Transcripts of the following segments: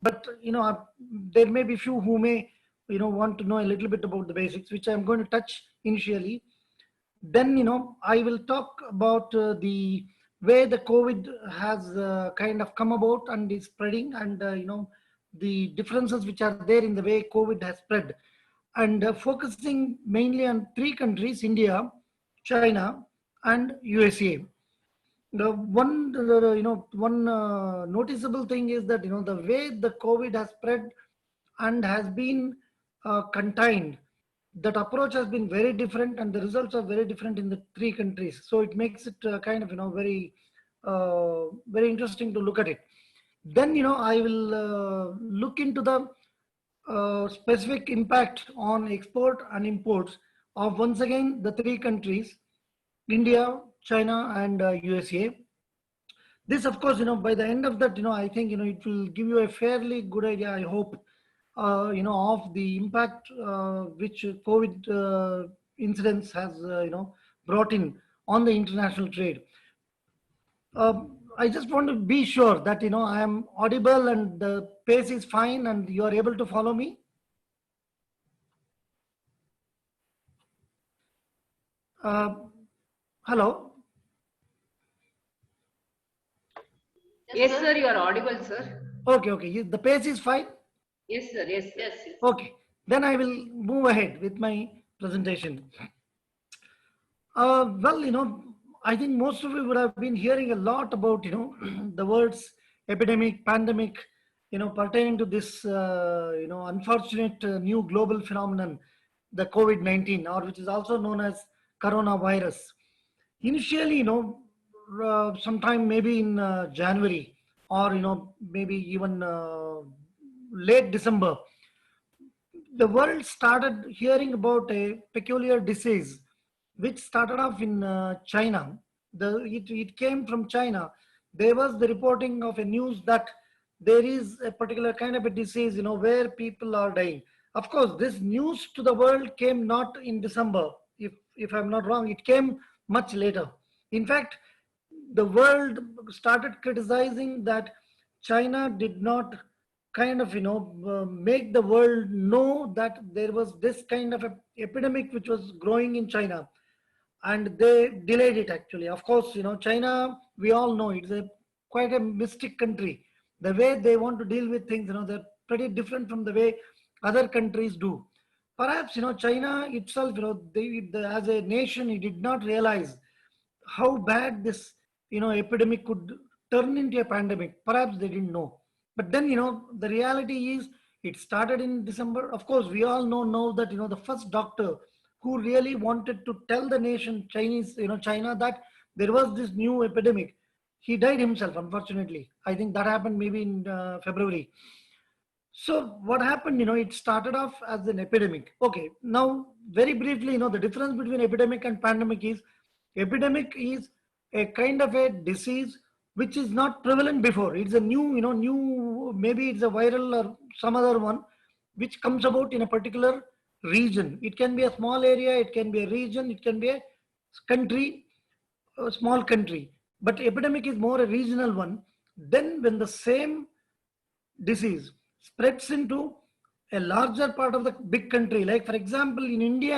but there may be few who may want to know a little bit about the basics, which I'm going to touch initially. Then I will talk about the way the COVID has kind of come about and is spreading, and the differences which are there in the way COVID has spread, and focusing mainly on three countries: India, China, and USA. The one noticeable thing is that the way the COVID has spread and has been contained, that approach has been very different, and the results are very different in the three countries. So it makes it kind of very interesting to look at it. Then I will look into the specific impact on export and imports of, once again, the three countries: India, China, and USA. This, of course, by the end of that, I think, it will give you a fairly good idea, I hope, of the impact which COVID incidents has, brought in on the international trade. I just want to be sure that, I am audible and the pace is fine and you are able to follow me. Hello. Yes, sir, you are audible, sir. Okay. The pace is fine. Yes, sir. Yes, yes. Okay. Then I will move ahead with my presentation. Well, I think most of you would have been hearing a lot about, the words epidemic, pandemic, pertaining to this, unfortunate new global phenomenon, the COVID-19, or which is also known as coronavirus. Initially, sometime maybe in January, or, maybe even late December, the world started hearing about a peculiar disease which started off in China. It came from China. There was the reporting of a news that there is a particular kind of a disease, where people are dying. Of course, this news to the world came not in December, if I'm not wrong. It came much later. In fact, the world started criticizing that China did not kind of make the world know that there was this kind of a epidemic which was growing in China, and they delayed it. Actually, of course, China, we all know, it's a quite a mystic country. The way they want to deal with things, they're pretty different from the way other countries do. Perhaps China itself, as a nation, it did not realize how bad this epidemic could turn into a pandemic. Perhaps they didn't know. But then the reality is, it started in December. Of course, we all know that the first doctor who really wanted to tell the nation China, that there was this new epidemic, he died himself, unfortunately. I think that happened maybe in February. So what happened, it started off as an epidemic. Okay, now very briefly, the difference between epidemic and pandemic is, epidemic is a kind of a disease which is not prevalent before. It's a new, maybe it's a viral or some other one, which comes about in a particular region. It can be a small area, it can be a region, it can be a country, a small country. But epidemic is more a regional one. Then when the same disease spreads into a larger part of the big country, like for example in India,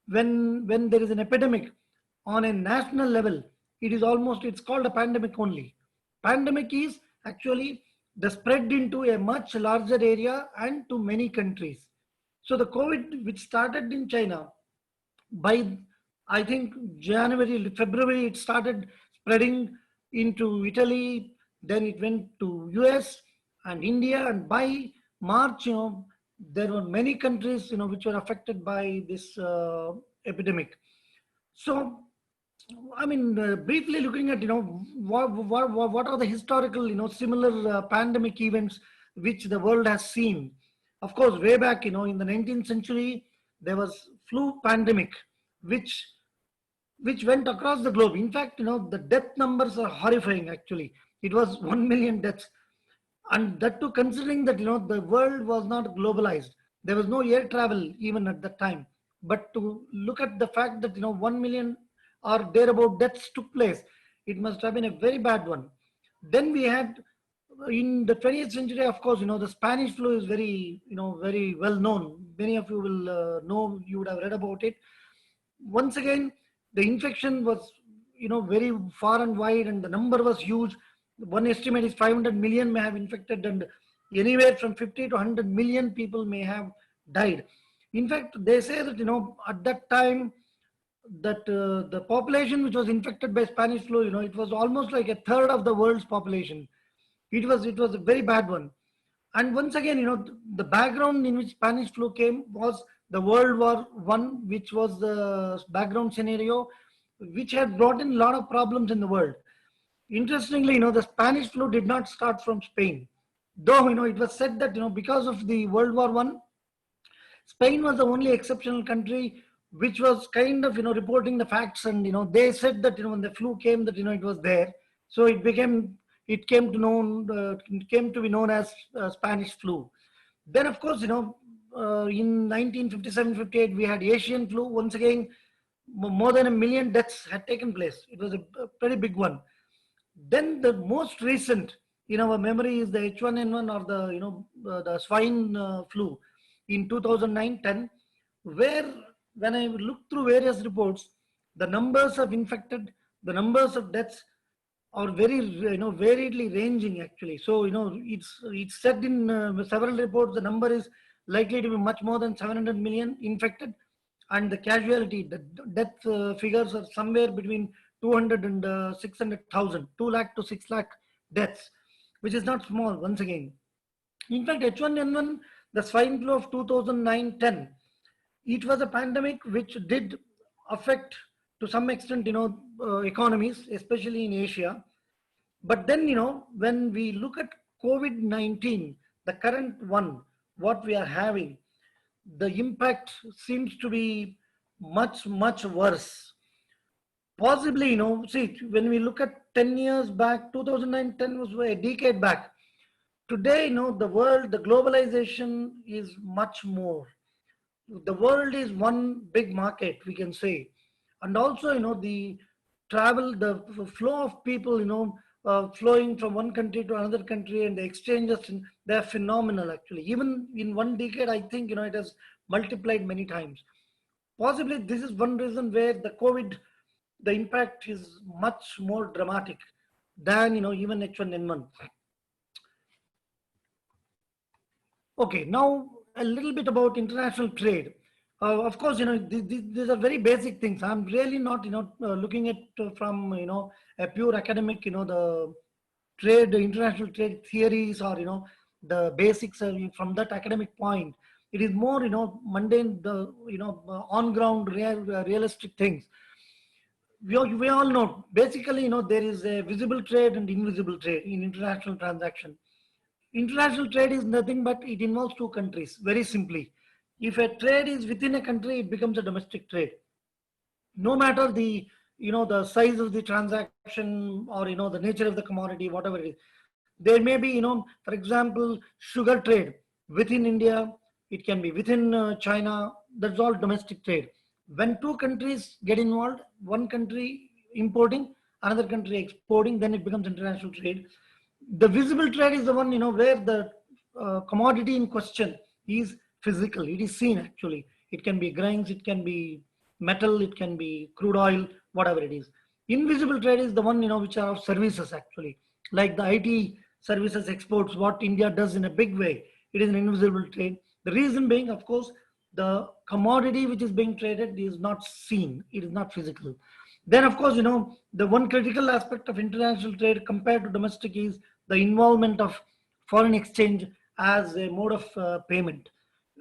when there is an epidemic on a national level, it's called a pandemic only. Pandemic is actually the spread into a much larger area and to many countries. So the COVID, which started in China, by I think January, February, it started spreading into Italy, then it went to US and India, and by March, there were many countries which were affected by this epidemic. So I mean, briefly looking at what are the historical similar pandemic events which the world has seen. Of course, way back in the 19th century, there was flu pandemic, which went across the globe. In fact, the death numbers are horrifying. Actually, it was 1 million deaths, and that too considering that the world was not globalized. There was no air travel even at that time. But to look at the fact that 1 million or thereabout deaths took place, it must have been a very bad one. Then we had in the 20th century, of course, the Spanish flu is very, very well known. Many of you will know, you would have read about it. Once again, the infection was, very far and wide, and the number was huge. One estimate is 500 million may have infected, and anywhere from 50 to 100 million people may have died. In fact, they say that, at that time, that the population which was infected by Spanish flu, it was almost like a third of the world's population. It was a very bad one. And once again, the background in which Spanish flu came was the World War One, which was the background scenario, which had brought in a lot of problems in the world. Interestingly, the Spanish flu did not start from Spain, though it was said that because of the World War One, Spain was the only exceptional country which was kind of reporting the facts, and they said that when the flu came, that it was there. So it came to be known as Spanish flu. Then of course in 1957-58 we had Asian flu. Once again, more than 1 million deaths had taken place. It was a pretty big one. Then the most recent in our memory is the H1N1, or the swine flu in 2009-10, where when I looked through various reports, the numbers of infected, the numbers of deaths are very variedly ranging actually. So it's said in several reports the number is likely to be much more than 700 million infected, and the casualty, the death figures are somewhere between 200 and 600,000, 2 lakh to 6 lakh deaths, which is not small once again. In fact, H1N1, the swine flu of 2009-10, it was a pandemic which did affect to some extent, economies, especially in Asia. But then, when we look at COVID-19, the current one, what we are having, the impact seems to be much, much worse. Possibly, see, when we look at 10 years back, 2009-10 was a decade back. Today, the world, the globalization is much more. The world is one big market, we can say. And also, the travel, the flow of people, flowing from one country to another country, and the exchanges, they're phenomenal actually. Even in one decade, I think, it has multiplied many times. Possibly this is one reason where the COVID, the impact is much more dramatic than, even H1N1. Okay, now a little bit about international trade. Of course, these are very basic things. I'm really not, looking at from, a pure academic, the trade, the international trade theories, or, the basics from that academic point. It is more, mundane, the, on ground, realistic things. We all know, basically, there is a visible trade and invisible trade in international transaction. International trade is nothing but it involves two countries, very simply. If a trade is within a country, it becomes a domestic trade. No matter the, the size of the transaction, or, the nature of the commodity, whatever it is. There may be, for example, sugar trade within India, it can be within China, that's all domestic trade. When two countries get involved, one country importing, another country exporting, then it becomes international trade. The visible trade is the one, where the commodity in question is physical. It is seen actually. It can be grains, it can be metal, it can be crude oil, whatever it is. Invisible trade is the one, which are of services actually, like the IT services exports, what India does in a big way. It is an invisible trade. The reason being, of course, the commodity which is being traded is not seen. It is not physical. Then, of course, the one critical aspect of international trade compared to domestic is the involvement of foreign exchange as a mode of payment.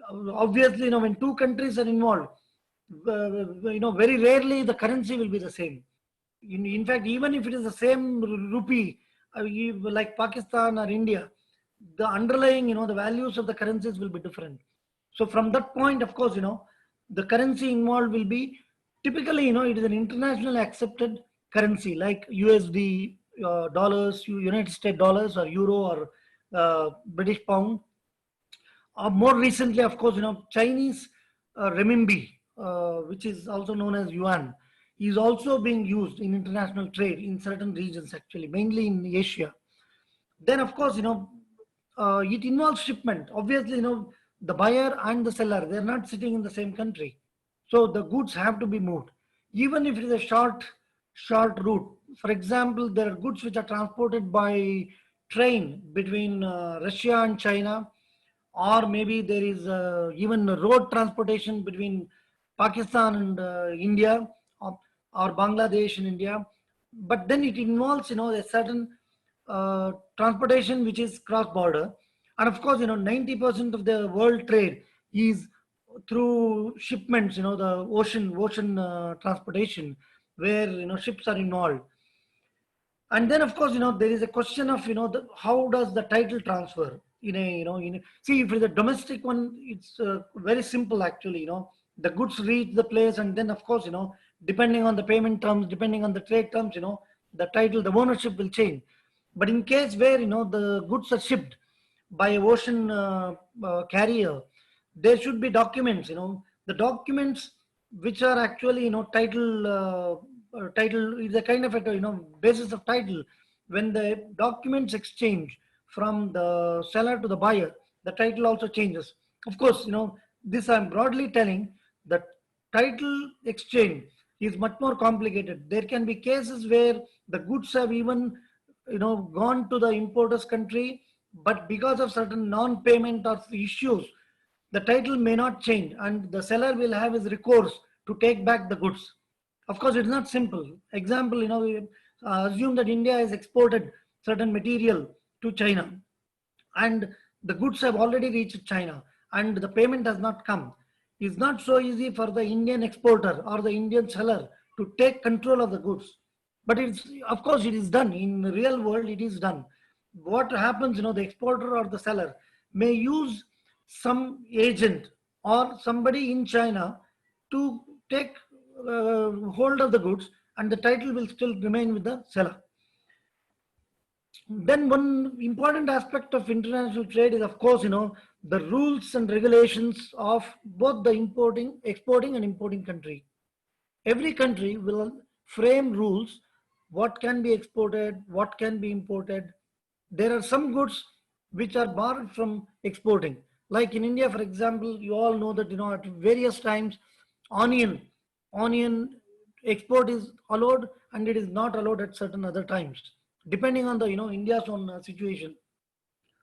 Obviously, when two countries are involved, very rarely the currency will be the same. In fact, even if it is the same rupee, like Pakistan or India, the underlying, the values of the currencies will be different. So from that point, of course, the currency involved will be typically, it is an international accepted currency like USD, dollars, United States dollars, or euro, or British pound. More recently, of course, Chinese renminbi, which is also known as yuan, is also being used in international trade in certain regions, actually, mainly in Asia. Then of course, it involves shipment. Obviously, the buyer and the seller, they're not sitting in the same country. So the goods have to be moved. Even if it is a short route. For example, there are goods which are transported by train between Russia and China, or maybe there is even road transportation between Pakistan and India, or Bangladesh and India. But then it involves, a certain transportation which is cross border. And of course, 90% of the world trade is through shipments, the ocean transportation, where ships are involved. And then of course, there is a question of, how does the title transfer in a, see, if it's a domestic one, it's very simple actually. The goods reach the place, and then of course, depending on the payment terms, depending on the trade terms, the title, the ownership will change. But in case where, the goods are shipped by a ocean carrier, there should be documents, the documents which are actually, title is a kind of a, basis of title. When the documents exchange from the seller to the buyer, the title also changes. Of course, this I'm broadly telling that title exchange is much more complicated. There can be cases where the goods have even, gone to the importer's country, but because of certain non-payment or issues, the title may not change, and the seller will have his recourse to take back the goods. Of course, it's not simple. Example, assume that India has exported certain material to China, and the goods have already reached China, and the payment has not come. It's not so easy for the Indian exporter or the Indian seller to take control of the goods. But it's, of course, it is done in the real world. It is done. What happens, the exporter or the seller may use some agent or somebody in China to take hold of the goods, and the title will still remain with the seller. Then one important aspect of international trade is, of course, the rules and regulations of both the exporting and importing country. Every country will frame rules, what can be exported, what can be imported. There are some goods which are barred from exporting. Like in India, for example, you all know that, at various times, onion, onion export is allowed, and it is not allowed at certain other times, depending on the, India's own situation.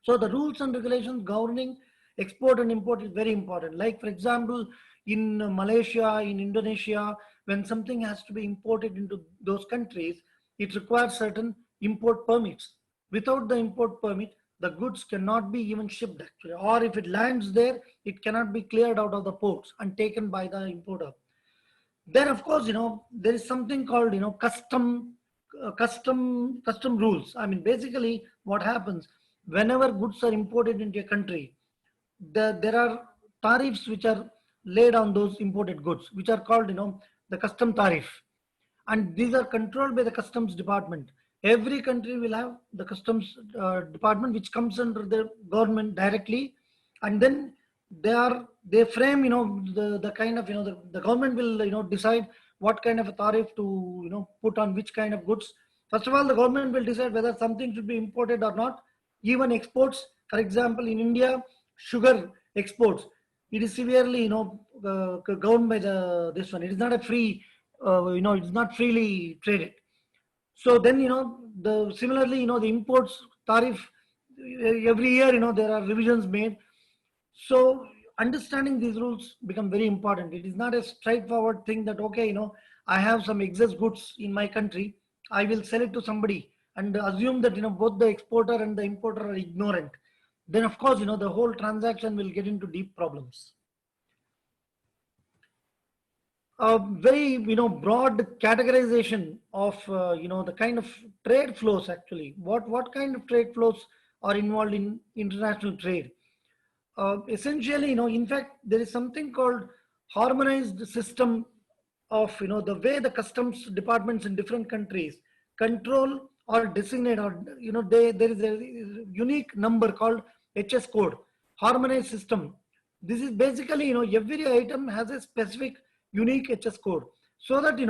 So the rules and regulations governing export and import is very important. Like for example, in Malaysia, in Indonesia, when something has to be imported into those countries, it requires certain import permits. Without the import permit, the goods cannot be even shipped actually. Or if it lands there, it cannot be cleared out of the ports and taken by the importer. Then of course, there is something called, custom rules. I mean, basically what happens whenever goods are imported into a country, there are tariffs which are laid on those imported goods, which are called, the custom tariff. And these are controlled by the customs department. Every country will have the customs department, which comes under the government directly. And then they frame, the kind of, the government will, decide what kind of a tariff to, put on which kind of goods. First of all, the government will decide whether something should be imported or not. Even exports, for example, in India, sugar exports, it is severely, governed by this one. It is not a free, it's not freely traded. So then, similarly, the imports tariff, every year, there are revisions made. So understanding these rules become very important. It is not a straightforward thing that, okay, I have some excess goods in my country, I will sell it to somebody and assume that, both the exporter and the importer are ignorant. Then of course, the whole transaction will get into deep problems. A very, broad categorization of, the kind of trade flows actually. What kind of trade flows are involved in international trade? Essentially, in fact, there is something called harmonized system of, the way the customs departments in different countries control or designate, or, there is a unique number called HS code, harmonized system. This is basically, every item has a specific unique HS code, so that,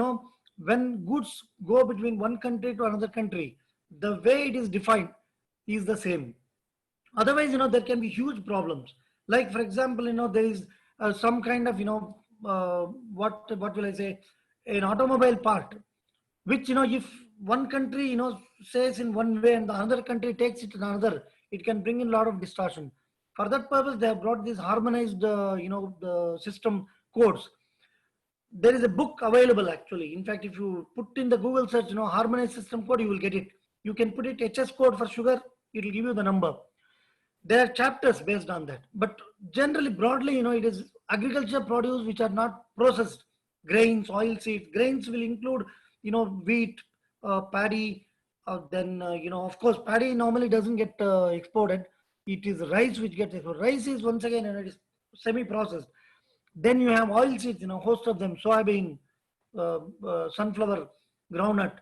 when goods go between one country to another country, the way it is defined, is the same. Otherwise, there can be huge problems. Like, for example, there is some kind of, what will I say, an automobile part, which, if one country, says in one way and the other country takes it in another, it can bring in a lot of distortion. For that purpose, they have brought this harmonized, the system codes. There is a book available actually. In fact, if you put in the Google search, harmonized system code, you will get it. You can put it HS code for sugar, it will give you the number. There are chapters based on that. But generally, broadly, it is agriculture produce which are not processed. Grains, oil seeds. Grains will include, wheat, paddy. Then, of course, paddy normally doesn't get exported. It is rice which gets exported. Rice is once again, it is semi-processed. Then you have oil seeds, host of them, soybean, sunflower, groundnut.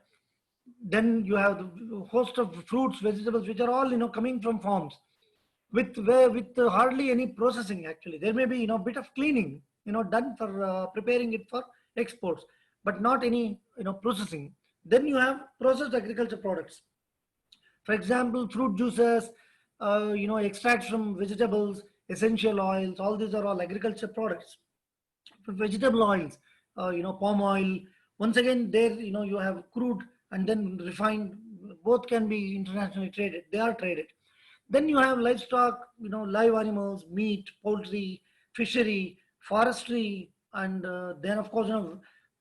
Then you have the host of fruits, vegetables, which are all, coming from farms with hardly any processing actually. There may be, bit of cleaning, done for preparing it for exports, but not any, processing. Then you have processed agriculture products. For example, fruit juices, extracts from vegetables, essential oils, all these are all agriculture products. For vegetable oils, palm oil, once again, there, you have crude and then refined, both can be internationally traded, they are traded. Then you have livestock, live animals, meat, poultry, fishery, forestry, and then of course,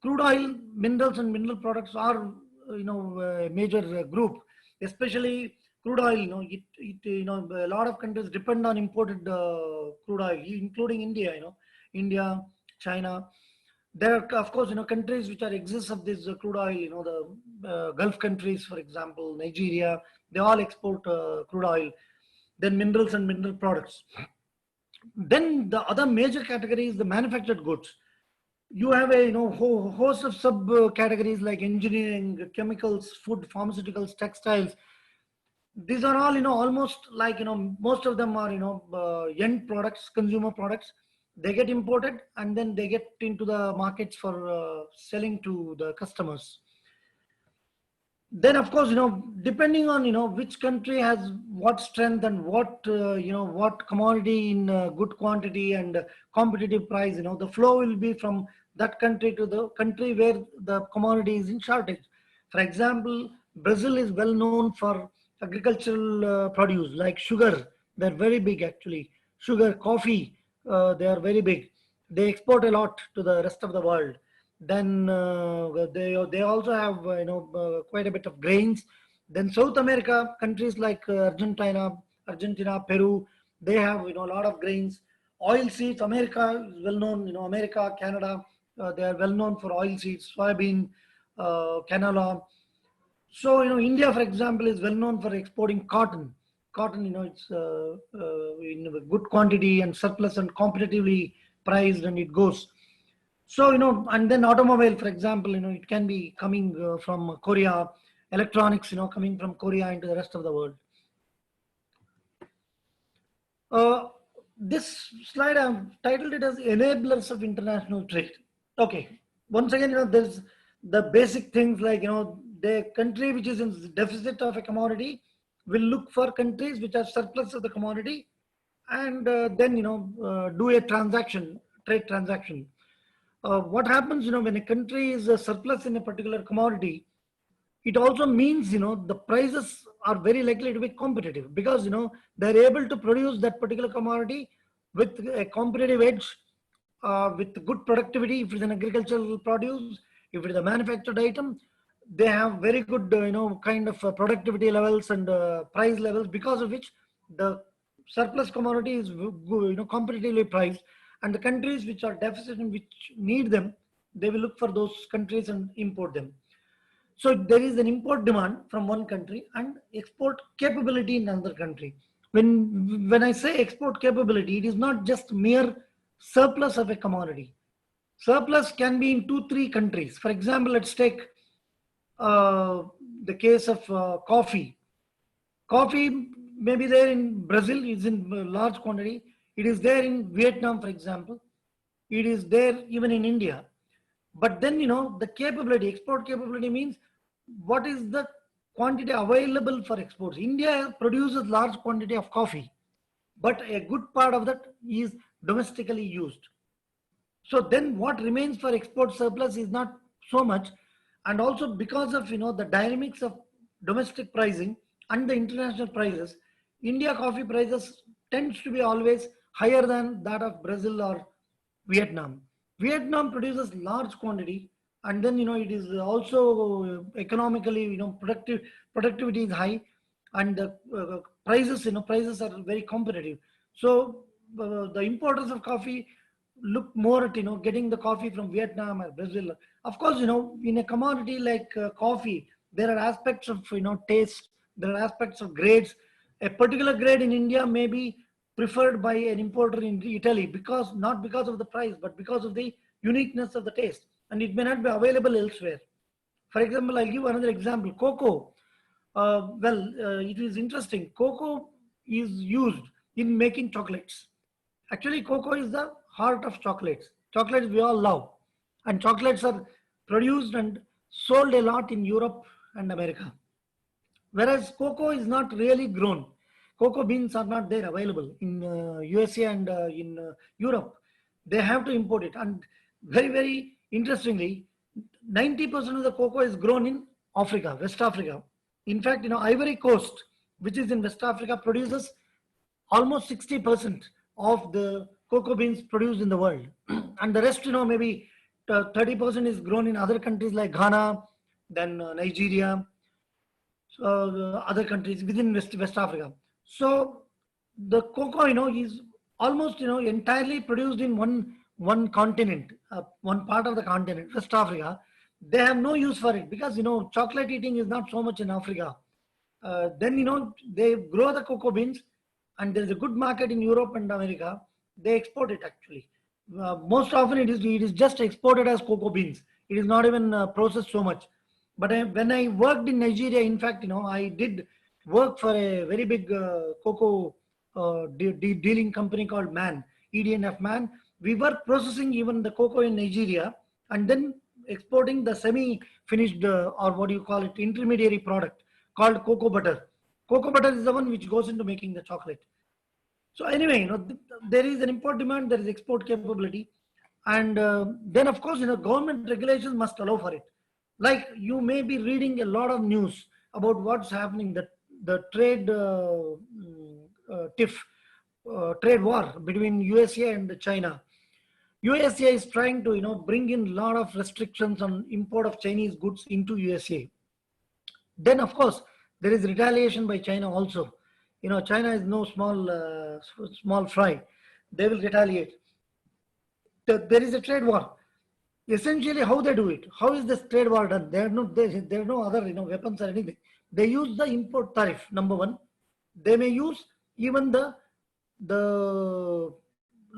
crude oil, minerals and mineral products are, a major group, especially crude oil. A lot of countries depend on imported crude oil, including India. India, China. There are, of course, countries which are exist of this crude oil. The Gulf countries, for example, Nigeria, they all export crude oil. Then minerals and mineral products. Then the other major category is the manufactured goods. You have a host of sub categories like engineering, chemicals, food, pharmaceuticals, textiles. These are all, almost like, most of them are, end products, consumer products. They get imported and then they get into the markets for selling to the customers. Then of course, depending on, which country has what strength and what, what commodity in good quantity and competitive price, the flow will be from that country to the country where the commodity is in shortage. For example, Brazil is well known for agricultural produce like sugar. They're very big actually. Sugar, coffee, they are very big. They export a lot to the rest of the world. Then they also have, quite a bit of grains. Then South America countries like Argentina, Peru, they have, a lot of grains. Oil seeds, America is well known. America, Canada, they are well known for oil seeds, soybean, canola. So, India, for example, is well known for exporting cotton. Cotton, it's in a good quantity and surplus and competitively priced, and it goes. So, and then automobile, for example, it can be coming from Korea, electronics, coming from Korea into the rest of the world. This slide, I've titled it as Enablers of International Trade. Okay. Once again, there's the basic things like, the country which is in deficit of a commodity will look for countries which are surplus of the commodity and then, do a trade transaction. What happens, when a country is a surplus in a particular commodity, it also means, the prices are very likely to be competitive because, they're able to produce that particular commodity with a competitive edge, with good productivity. If it's an agricultural produce, if it is a manufactured item, they have very good, kind of productivity levels and price levels, because of which the surplus commodity is, competitively priced. And the countries which are deficit and which need them, they will look for those countries and import them. So there is an import demand from one country and export capability in another country. When I say export capability, it is not just mere surplus of a commodity. Surplus can be in 2-3 countries. For example, let's take the case of coffee. Coffee may be there in Brazil, is in large quantity. It is there in Vietnam, for example. It is there even in India. But then, the capability, export capability means what is the quantity available for exports. India produces large quantity of coffee, but a good part of that is domestically used. So then what remains for export surplus is not so much. And also because of the dynamics of domestic pricing and the international prices, India coffee prices tends to be always higher than that of Brazil or Vietnam. Vietnam produces large quantity, and then it is also economically productivity is high, and the prices are very competitive. So the importers of coffee look more at getting the coffee from Vietnam or Brazil. Of course, in a commodity like coffee, there are aspects of taste, there are aspects of grades. A particular grade in India may be preferred by an importer in Italy, because not because of the price, but because of the uniqueness of the taste, and it may not be available elsewhere. For example, I'll give another example. Cocoa. It is interesting. Cocoa is used in making chocolates. Actually, cocoa is the heart of chocolates. Chocolates we all love, and chocolates are produced and sold a lot in Europe and America. Whereas cocoa is not really grown. Cocoa beans are not there available in USA and in Europe. They have to import it. And very, very interestingly, 90% of the cocoa is grown in Africa, West Africa. In fact, Ivory Coast, which is in West Africa, produces almost 60% of the cocoa beans produced in the world. And the rest, maybe 30% is grown in other countries like Ghana, then Nigeria, other countries within West Africa. So the cocoa, is almost, entirely produced in one continent, one part of the continent, West Africa. They have no use for it because, chocolate eating is not so much in Africa. Then, they grow the cocoa beans, and there is a good market in Europe and America. They export it actually. Most often it is just exported as cocoa beans. It is not even processed so much. But when I worked in Nigeria, in fact, I did work for a very big cocoa dealing company called MAN, EDNF MAN. We were processing even the cocoa in Nigeria and then exporting the semi-finished or what do you call it, intermediary product called cocoa butter. Cocoa butter is the one which goes into making the chocolate. So anyway, there is an import demand, there is export capability, and then of course, government regulations must allow for it. Like you may be reading a lot of news about what's happening, the trade tiff, trade war between USA and China. USA is trying to bring in a lot of restrictions on import of Chinese goods into USA. Then of course there is retaliation by China also. China is no small fry. They will retaliate. There is a trade war. Essentially, how they do it? How is this trade war done? There are no other weapons or anything. They use the import tariff. Number one, they may use even the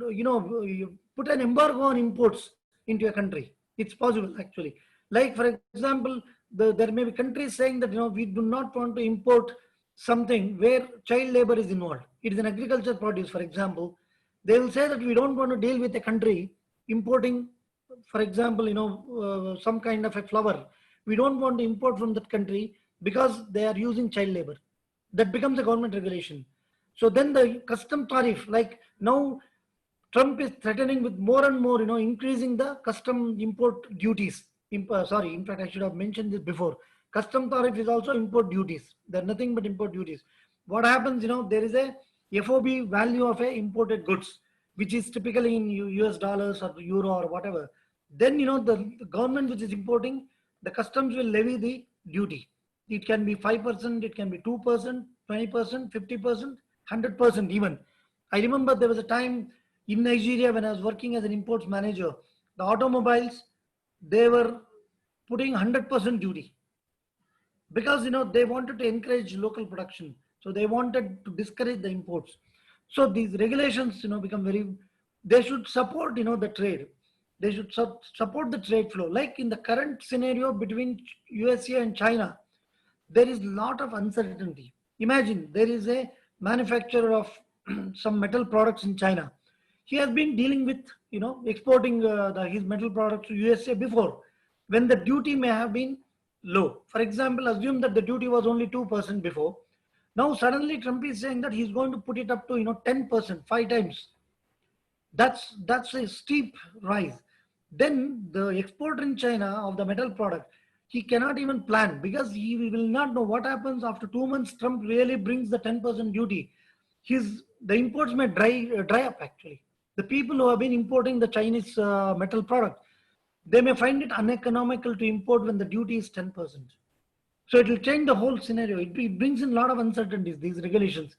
you put an embargo on imports into a country. It's possible actually. Like for example, there may be countries saying that we do not want to import something where child labor is involved. It is an agriculture produce, for example. They will say that we don't want to deal with a country importing, for example, some kind of a flower. We don't want to import from that country because they are using child labor. That becomes a government regulation. So then the custom tariff, like now Trump is threatening with more and more, increasing the custom import duties. Sorry, in fact, I should have mentioned this before. Custom tariff is also import duties. They're nothing but import duties. What happens, there is a FOB value of a imported goods, which is typically in US dollars or euro or whatever. Then, the government which is importing, the customs will levy the duty. It can be 5%, it can be 2%, 20%, 50%, 100% even. I remember there was a time in Nigeria when I was working as an imports manager, the automobiles, they were putting 100% duty because they wanted to encourage local production. So they wanted to discourage the imports. So these regulations become very, they should support the trade. They should support the trade flow. Like in the current scenario between USA and China, there is a lot of uncertainty. Imagine there is a manufacturer of some metal products in China. He has been dealing with exporting his metal products to USA before, when the duty may have been low. For example, assume that the duty was only 2% before. Now suddenly Trump is saying that he's going to put it up to 10%, 5 times. That's a steep rise. Then the exporter in China of the metal product, he cannot even plan because he will not know what happens after 2 months. Trump really brings the 10% duty. The imports may dry up actually. The people who have been importing the Chinese metal product, they may find it uneconomical to import when the duty is 10%. So it will change the whole scenario. It brings in a lot of uncertainties, these regulations.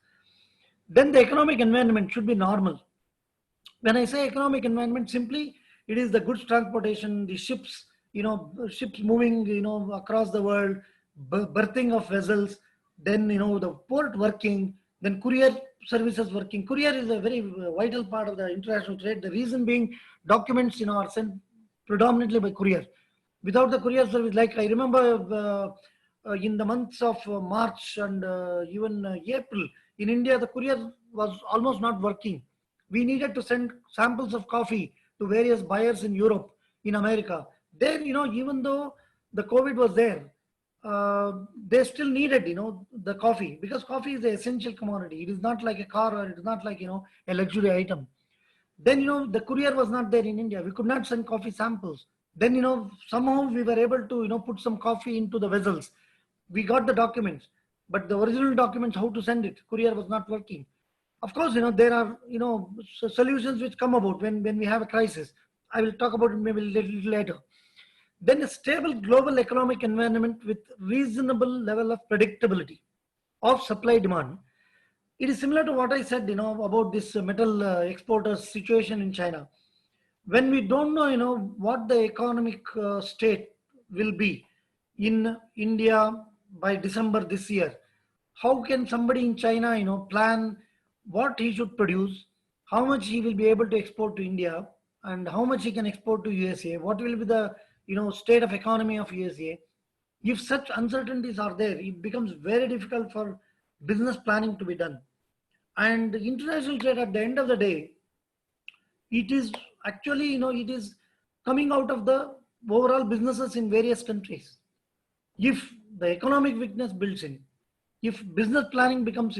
Then the economic environment should be normal. When I say economic environment, simply it is the goods transportation, the ships, ships moving, across the world, berthing of vessels, then, the port working, then courier services working. Courier is a very vital part of the international trade. The reason being documents, are sent predominantly by courier. Without the courier service, like I remember in the months of March and even April, in India, the courier was almost not working. We needed to send samples of coffee to various buyers in Europe, in America. There, even though the COVID was there, they still needed, the coffee, because coffee is an essential commodity. It is not like a car, or it is not like, a luxury item. Then, the courier was not there in India. We could not send coffee samples. Then, somehow we were able to, put some coffee into the vessels. We got the documents, but the original documents, how to send it, courier was not working. Of course, there are, solutions which come about when we have a crisis. I will talk about it maybe a little later. Then a stable global economic environment with reasonable level of predictability of supply demand. It is similar to what I said, about this metal exporters situation in China. When we don't know, what the economic state will be in India by December this year, how can somebody in China, plan what he should produce, how much he will be able to export to India, and how much he can export to USA? What will be the, state of economy of USA? If such uncertainties are there, it becomes very difficult for business planning to be done. And international trade, at the end of the day, it is actually, it is coming out of the overall businesses in various countries. If the economic weakness builds in, if business planning becomes,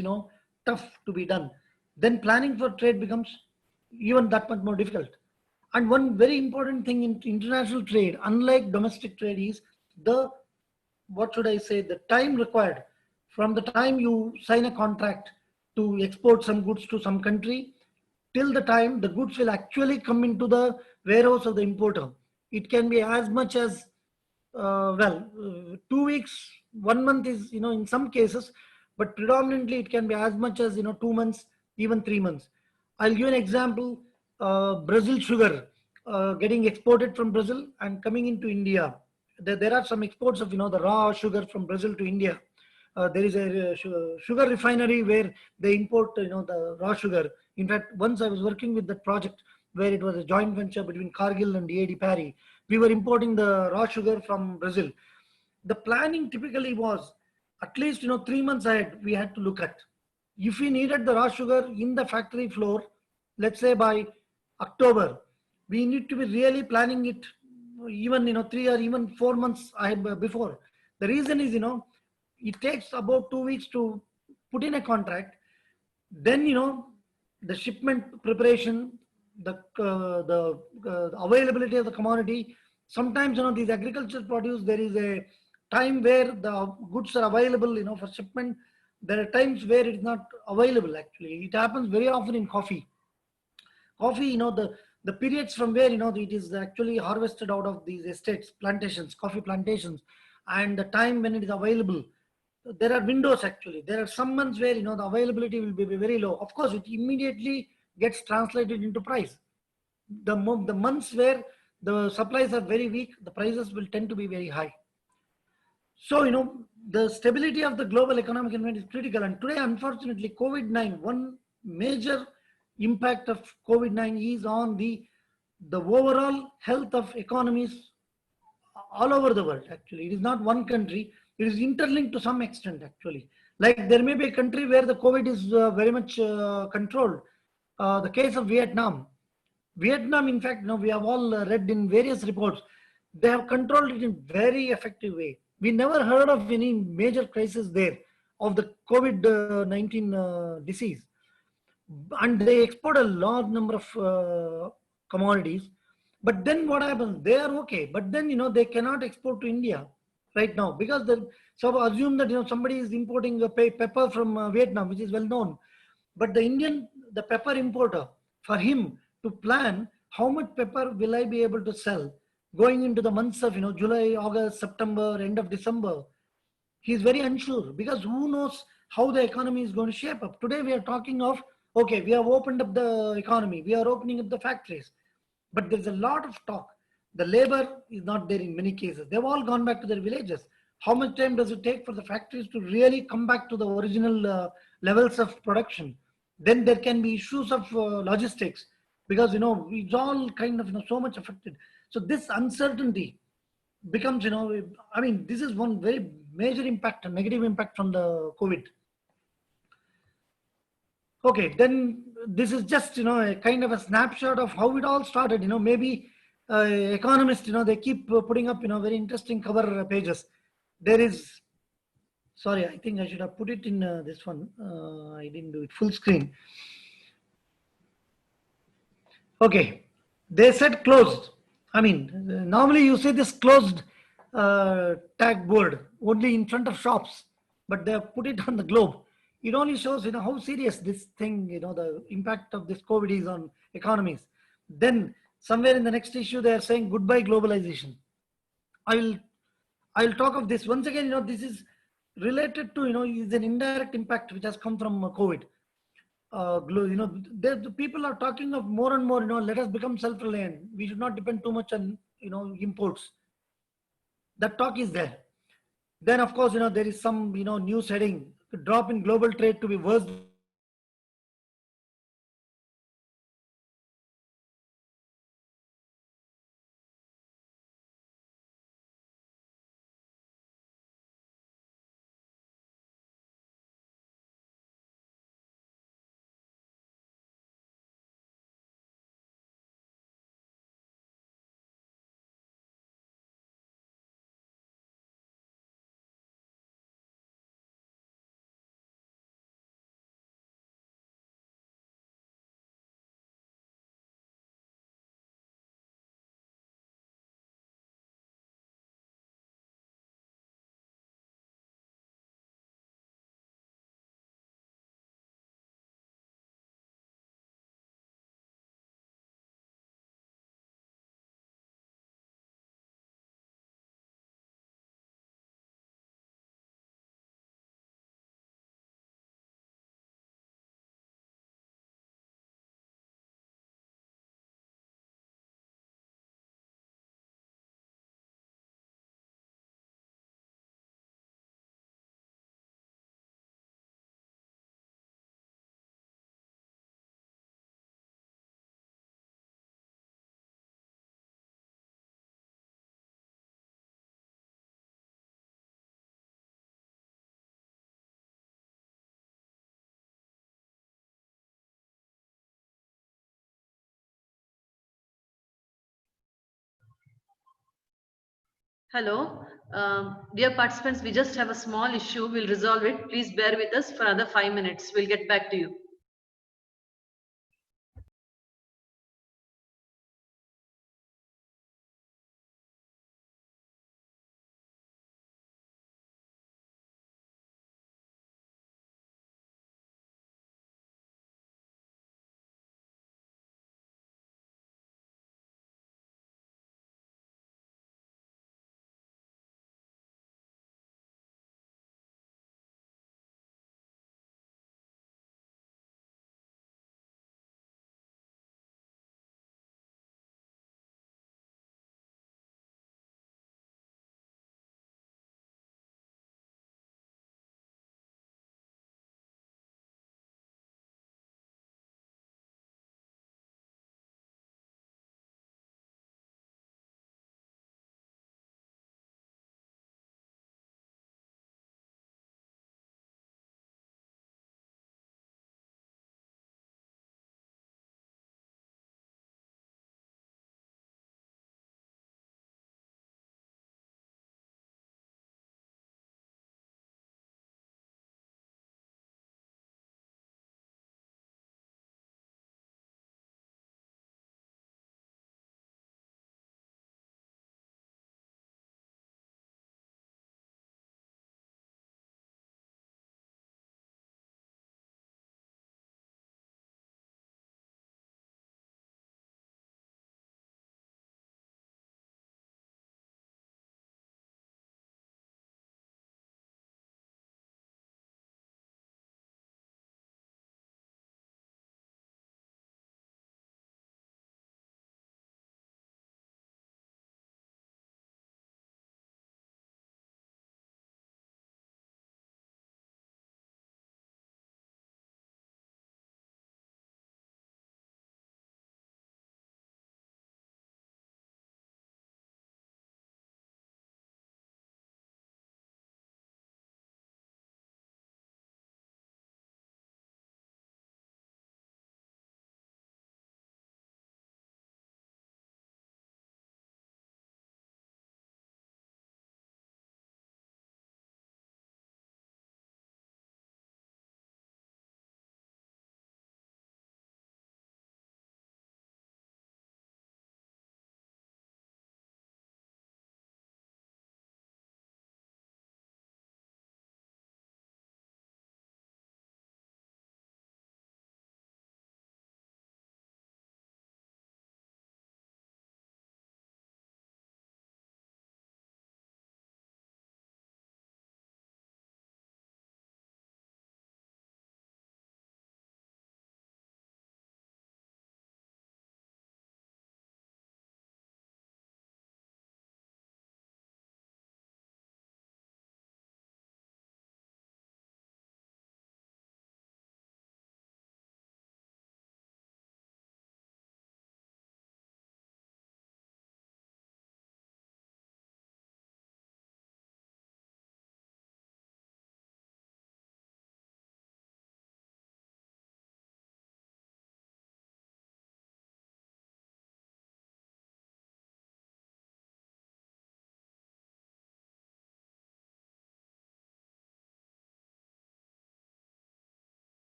tough to be done, then planning for trade becomes even that much more difficult. And one very important thing in international trade, unlike domestic trade, is the, what should I say, the time required from the time you sign a contract to export some goods to some country till the time the goods will actually come into the warehouse of the importer. It can be as much as 2 weeks, 1 month is, in some cases, but predominantly it can be as much as 2 months, even 3 months. I'll give an example. Brazil sugar getting exported from Brazil and coming into India. There are some exports of, the raw sugar from Brazil to India. There is a sugar refinery where they import, the raw sugar. In fact, once I was working with that project where it was a joint venture between Cargill and EAD Parry. We were importing the raw sugar from Brazil. The planning typically was at least, 3 months ahead, we had to look at. If we needed the raw sugar in the factory floor, let's say by October, we need to be really planning it even, 3 or even 4 months ahead before. The reason is, it takes about 2 weeks to put in a contract. Then, the shipment preparation, the availability of the commodity. Sometimes, these agricultural produce, there is a time where the goods are available, for shipment. There are times where it is not available actually. It happens very often in coffee. Coffee, the periods from where, it is actually harvested out of these estates, plantations, coffee plantations, and the time when it is available. There are windows actually. There are some months where, the availability will be very low. Of course, it immediately gets translated into price. The months where the supplies are very weak, the prices will tend to be very high. So, the stability of the global economic environment is critical. And today, unfortunately, COVID-19, one major impact of COVID-19 is on the overall health of economies all over the world. Actually, it is not one country. It is interlinked to some extent actually. Like there may be a country where the COVID is very much controlled. The case of Vietnam. Vietnam, in fact, we have all read in various reports, they have controlled it in very effective way. We never heard of any major crisis there of the COVID-19 disease. And they export a large number of commodities. But then what happens? They are okay, but then they cannot export to India right now because so assume that somebody is importing a pepper from Vietnam, which is well known, but the pepper importer, for him to plan how much pepper will I be able to sell going into the months of July, August, September, end of December, he's very unsure because who knows how the economy is going to shape up. Today we are talking of, okay, we have opened up the economy, we are opening up the factories, but there's a lot of talk. The labor is not there in many cases. They've all gone back to their villages. How much time does it take for the factories to really come back to the original levels of production? Then there can be issues of logistics because it's all kind of so much affected. So this uncertainty becomes, I mean, this is one very major impact, a negative impact from the COVID. Okay, then this is just, a kind of a snapshot of how it all started. Maybe economists, they keep putting up, very interesting cover pages. There is, sorry, I think I should have put it in this one. I didn't do it full screen. Okay, they said closed. I mean, normally you see this closed tag board only in front of shops, but they have put it on the globe. It only shows, how serious this thing, the impact of this COVID is on economies. Then somewhere in the next issue, they are saying goodbye globalization. I'll I'll talk of this once again. This is related to is an indirect impact which has come from COVID. The people are talking of more and more. Let us become self-reliant. We should not depend too much on imports. That talk is there. Then of course there is some news heading: drop in global trade to be worse Hello. Dear participants, we just have a small issue. We'll resolve it. Please bear with us for another 5 minutes. We'll get back to you.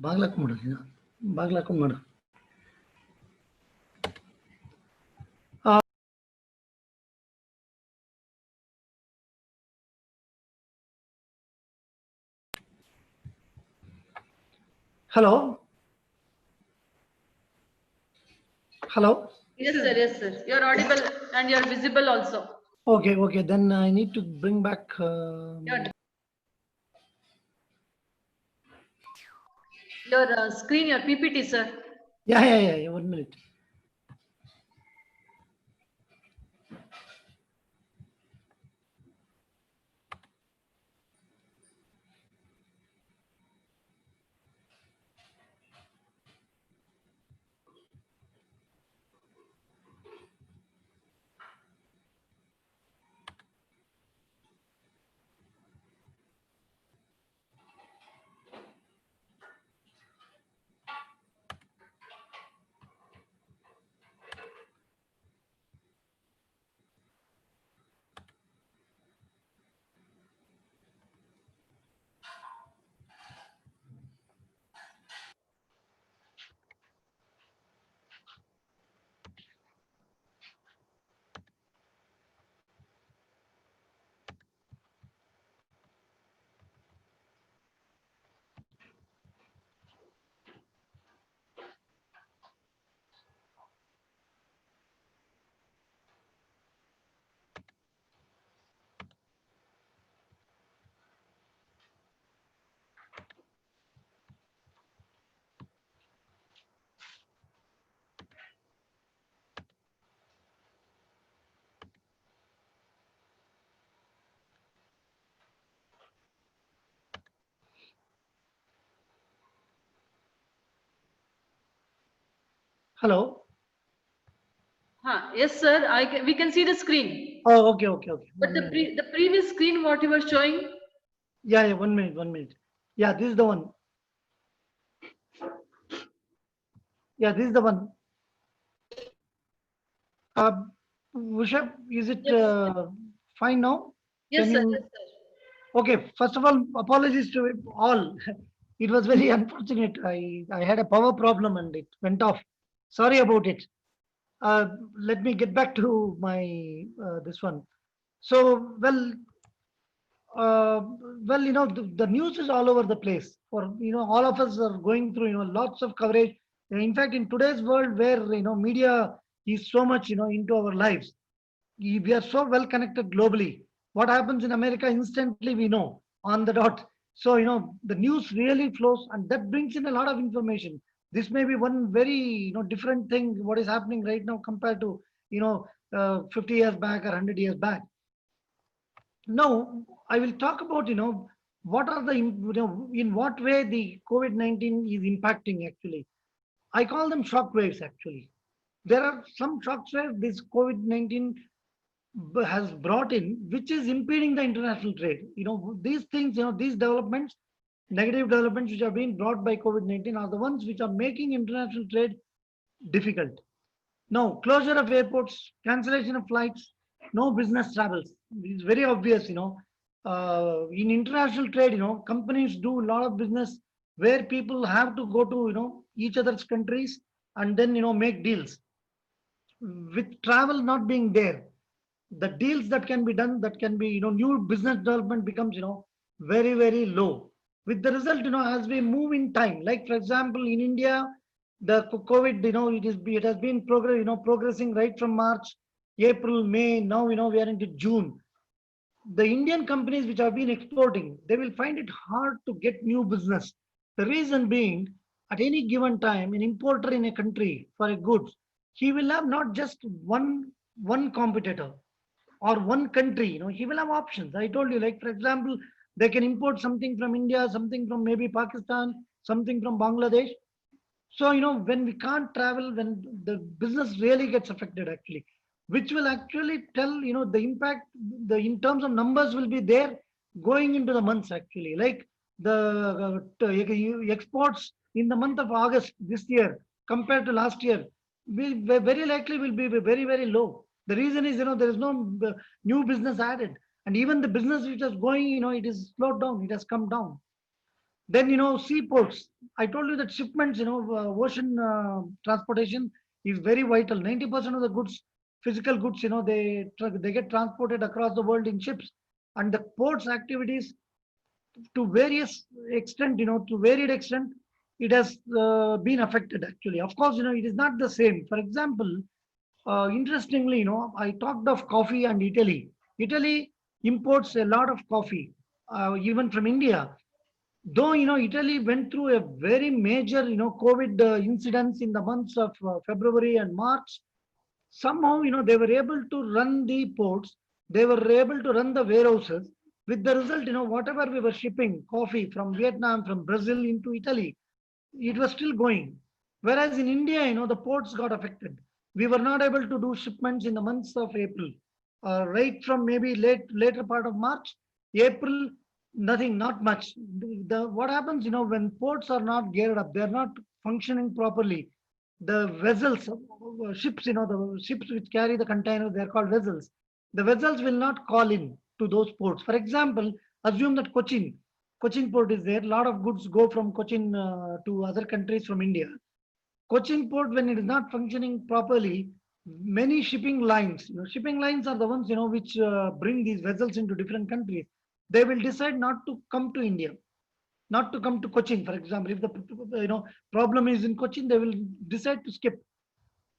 ಬಾಗ್ಲಾಕ್ ಮಾಡು ಬಾಗ್ಲಾಕ್ ಮಾಡು. Hello. Hello. Yes, sir. Yes, sir. You're audible and you're visible also. Okay, okay. Then I need to bring back. Your, your screen, your PPT, sir. Yeah. 1 minute. Hello. Yes, sir. We can see the screen. Oh, okay. But the previous screen, what you were showing? Yeah. 1 minute. Yeah, this is the one. Yeah, this is the one. Vishab, is it fine now? Yes, Can sir. you? Yes, sir. Okay. First of all, apologies to all. It was very unfortunate. I had a power problem and it went off. Sorry about it. Let me get back to my this one. So uh, the news is all over the place. For all of us are going through lots of coverage. In fact, in today's world, where media is so much into our lives, we are so well connected globally. What happens in America instantly we know on the dot. So the news really flows, and that brings in a lot of information. This may be one very different thing what is happening right now compared to 50 years back or 100 years back. Now I will talk about what are the in what way the COVID-19 is impacting actually. I call them shock waves actually. There are some shock waves this COVID-19 has brought in, which is impeding the international trade. These things, these developments, negative developments which are being brought by COVID-19 are the ones which are making international trade difficult. Now, closure of airports, cancellation of flights, no business travels. It's very obvious, in international trade, companies do a lot of business where people have to go to, each other's countries and then, make deals. With travel not being there, the deals that can be done, that can be new business development becomes very low. With the result, as we move in time, like for example in India, the COVID, it has been progressing right from March, April, May. Now we are into June. The Indian companies which have been exporting, they will find it hard to get new business. The reason being, at any given time, an importer in a country for a goods, he will have not just one competitor or one country. He will have options. I told you, like for example, they can import something from India, something from maybe Pakistan, something from Bangladesh. So when we can't travel, when the business really gets affected actually, which will actually tell the impact, the in terms of numbers will be there going into the months actually. Like the exports in the month of August this year compared to last year will very likely will be very low. The reason is there is no new business added, and even the business which is going, it is slowed down, it has come down. Then, seaports. I told you that shipments, ocean transportation is very vital. 90% of the goods, physical goods, they get transported across the world in ships. And the ports activities, to various extent, to varied extent, it has been affected actually. Of course, it is not the same. For example, interestingly, I talked of coffee and Italy. Italy imports a lot of coffee, even from India. Though, Italy went through a very major, COVID incidents in the months of February and March. Somehow, they were able to run the ports, they were able to run the warehouses. With the result, whatever we were shipping, coffee from Vietnam, from Brazil into Italy, it was still going. Whereas in India, the ports got affected. We were not able to do shipments in the months of April, right from maybe later part of March, April, nothing, not much. What happens, when ports are not geared up, they're not functioning properly. The vessels, ships, the ships which carry the containers, they're called vessels. The vessels will not call in to those ports. For example, assume that Cochin port is there. A lot of goods go from Cochin to other countries from India. Cochin port, when it is not functioning properly, many shipping lines are the ones which bring these vessels into different countries. They will decide not to come to India, not to come to Cochin. For example, if the problem is in Cochin, they will decide to skip.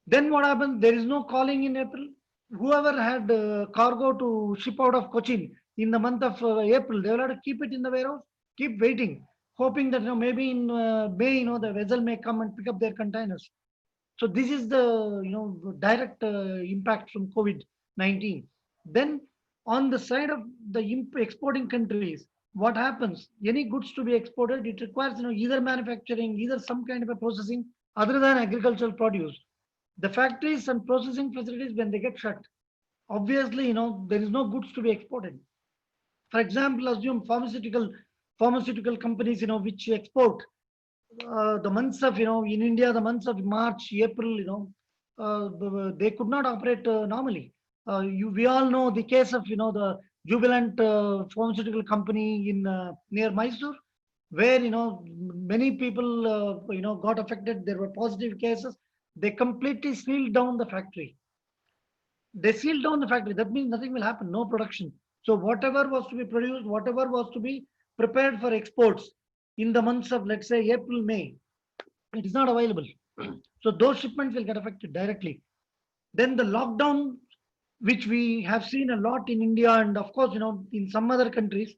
Then what happens? There is no calling in April. Whoever had cargo to ship out of Cochin in the month of April, they will have to keep it in the warehouse, keep waiting, hoping that maybe in May, the vessel may come and pick up their containers. So this is the direct impact from COVID-19. Then on the side of the exporting countries, what happens? Any goods to be exported, it requires either manufacturing, either some kind of a processing other than agricultural produce. The factories and processing facilities, when they get shut, obviously there is no goods to be exported. For example, assume pharmaceutical companies which export the months of in India, the months of March, April, they could not operate normally. We all know the case of the Jubilant pharmaceutical company in near Mysore, where many people got affected. There were positive cases. They completely sealed down the factory. They sealed down the factory. That means nothing will happen, no production. So whatever was to be produced, whatever was to be prepared for exports in the months of, let's say, April, May, it is not available. So those shipments will get affected directly. Then the lockdown, which we have seen a lot in India, and of course, in some other countries,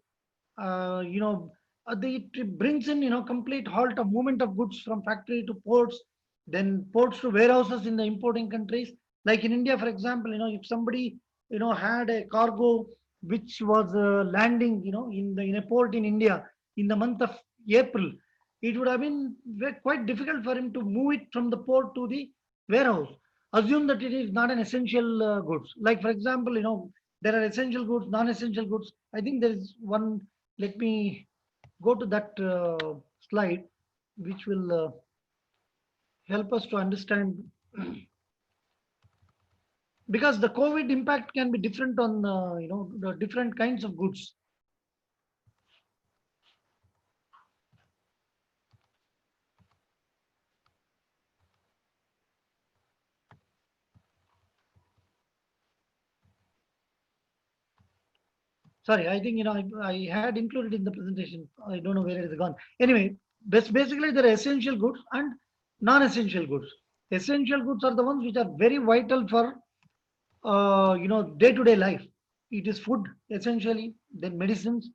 it brings in, complete halt of movement of goods from factory to ports, then ports to warehouses in the importing countries. Like in India, for example, if somebody, had a cargo which was landing, in a port in India in the month of April, it would have been quite difficult for him to move it from the port to the warehouse. Assume that it is not an essential goods. Like for example, there are essential goods, non-essential goods. I think there is one. Let me go to that slide, which will help us to understand, because the COVID impact can be different on the different kinds of goods. Sorry, I think I had included in the presentation. I don't know where it is gone. Anyway, basically there are essential goods and non-essential goods. Essential goods are the ones which are very vital for day-to-day life. It is food essentially, then medicines.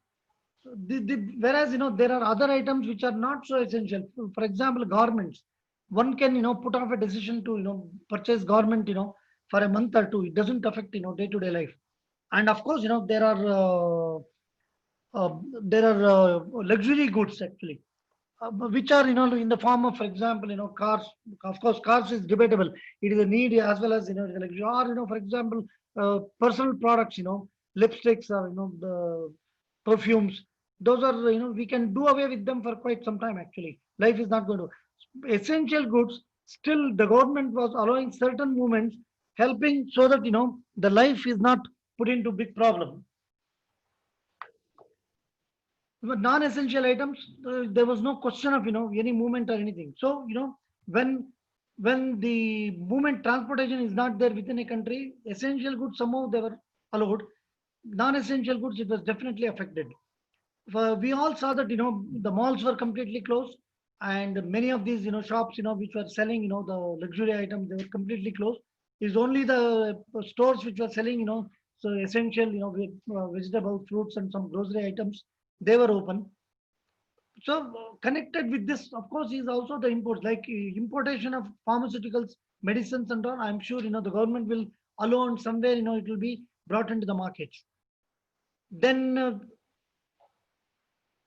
Whereas there are other items which are not so essential. For example, garments. One can put off a decision to purchase garment for a month or two. It doesn't affect day-to-day life. And of course, there are luxury goods actually, which are in the form of, for example, cars. Of course, cars is debatable. It is a need as well as the luxury. Or for example, personal products. Lipsticks or the perfumes. Those are we can do away with them for quite some time. Actually, life is not going to essential goods. Still, the government was allowing certain movements, helping so that the life is not put into big problem. But non-essential items, there was no question of any movement or anything. So when when the movement transportation is not there within a country, essential goods somehow they were allowed. Non-essential goods it was definitely affected. We all saw that the malls were completely closed, and many of these shops which were selling the luxury items, they were completely closed. It's only the stores which were selling so essential vegetables, fruits, and some grocery items, they were open. So connected with this, of course, is also the imports, like importation of pharmaceuticals, medicines, and all. I'm sure the government will allow, and somewhere it will be brought into the markets. Then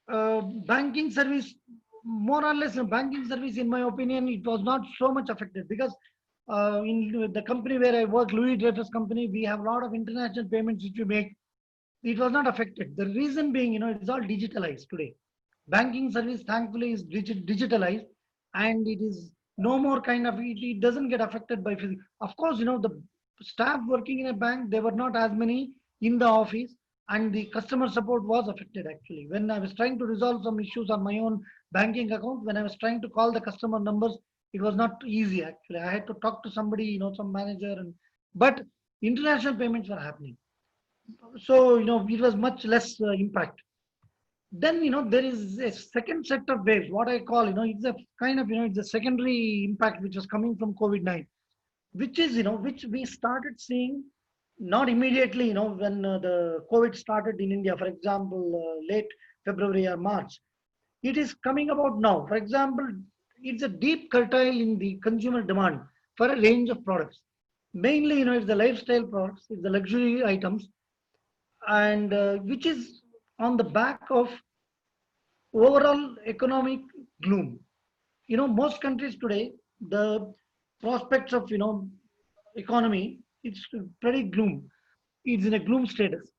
banking service, more or less, banking service, in my opinion, it was not so much affected, because in the company where I work, Louis Dreyfus Company, we have a lot of international payments which we make. It was not affected. The reason being, it's all digitalized today. Banking service, thankfully, is digitalized, and it is no more kind of, it doesn't get affected by physical. Of course, the staff working in a bank, they were not as many in the office, and the customer support was affected actually. When I was trying to resolve some issues on my own banking account, when I was trying to call the customer numbers, it was not easy actually. I had to talk to somebody, some manager, but international payments were happening. So it was much less impact. Then there is a second set of waves, what I call, it's a kind of, it's a secondary impact which was coming from COVID-19, which is which we started seeing not immediately, when the COVID started in India, for example, late February or March. It is coming about now. For example, it's a deep curtail in the consumer demand for a range of products. Mainly, it's the lifestyle products, it's the luxury items, and which is on the back of overall economic gloom. Most countries today, the prospects of economy, it's pretty gloom. It's in a gloom status.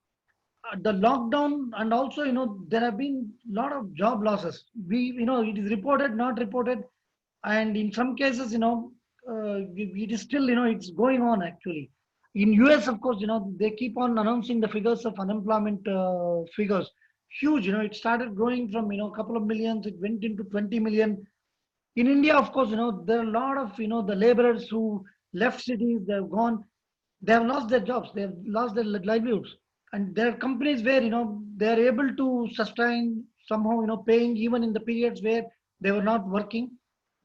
The lockdown, and also there have been a lot of job losses. It is reported, not reported, and in some cases it is still it's going on actually. In US, of course, they keep on announcing the figures of unemployment figures, huge. It started growing from a couple of millions, it went into 20 million. In India, of course, there are a lot of the laborers who left cities, they've gone, they have lost their jobs, they have lost their livelihoods. And there are companies where they are able to sustain somehow, paying even in the periods where they were not working.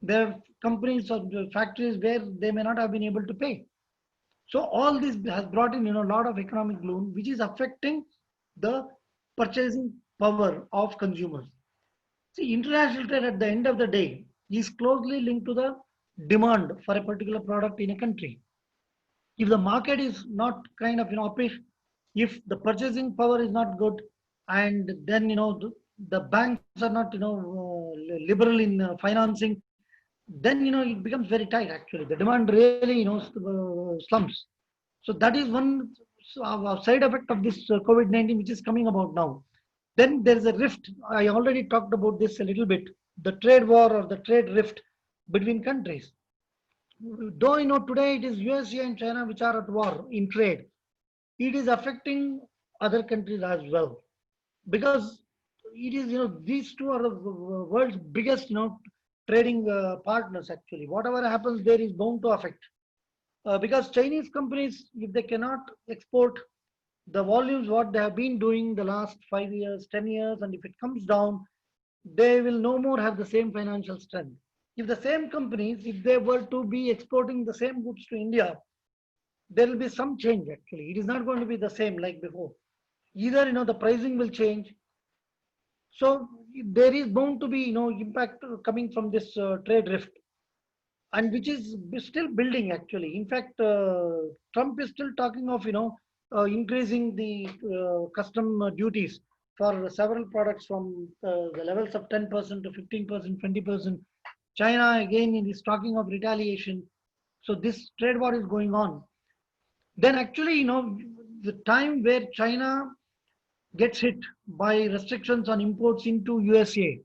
There are companies or factories where they may not have been able to pay. So all this has brought in a lot of economic gloom, which is affecting the purchasing power of consumers. See, international trade at the end of the day is closely linked to the demand for a particular product in a country. If the market is not kind of uppish, if the purchasing power is not good, and then the banks are not liberal in financing, then it becomes very tight actually. The demand really slumps. So that is one side effect of this COVID-19 which is coming about now. Then there is a rift. I already talked about this a little bit. The trade war or the trade rift between countries. Though today it is USA and China which are at war in trade, it is affecting other countries as well, because it is these two are the world's biggest trading partners actually. Whatever happens there is bound to affect, because Chinese companies, if they cannot export the volumes what they have been doing the last 5 years, 10 years, and if it comes down, they will no more have the same financial strength. If the same companies, if they were to be exporting the same goods to India, there will be some change actually. It is not going to be the same like before. Either the pricing will change. So there is bound to be impact coming from this trade rift, and which is still building actually. In fact, Trump is still talking of increasing the custom duties for several products from the levels of 10% to 15%, 20%. China again is talking of retaliation. So this trade war is going on. Then actually, the time where China gets hit by restrictions on imports into USA,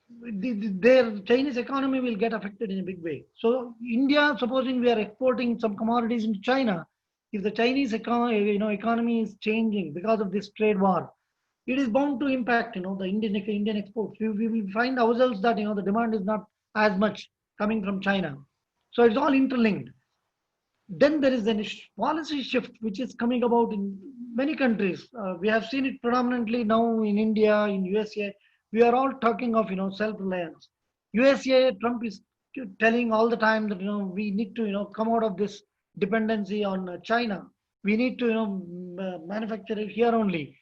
their Chinese economy will get affected in a big way. So India, supposing we are exporting some commodities into China, if the Chinese economy is changing because of this trade war, it is bound to impact, the Indian exports. We will find ourselves that, the demand is not as much coming from China. So it's all interlinked. Then there is a policy shift which is coming about in many countries. We have seen it predominantly now in India, in USA. We are all talking of, self-reliance. USA, Trump is telling all the time that, we need to, come out of this dependency on China. We need to, manufacture it here only.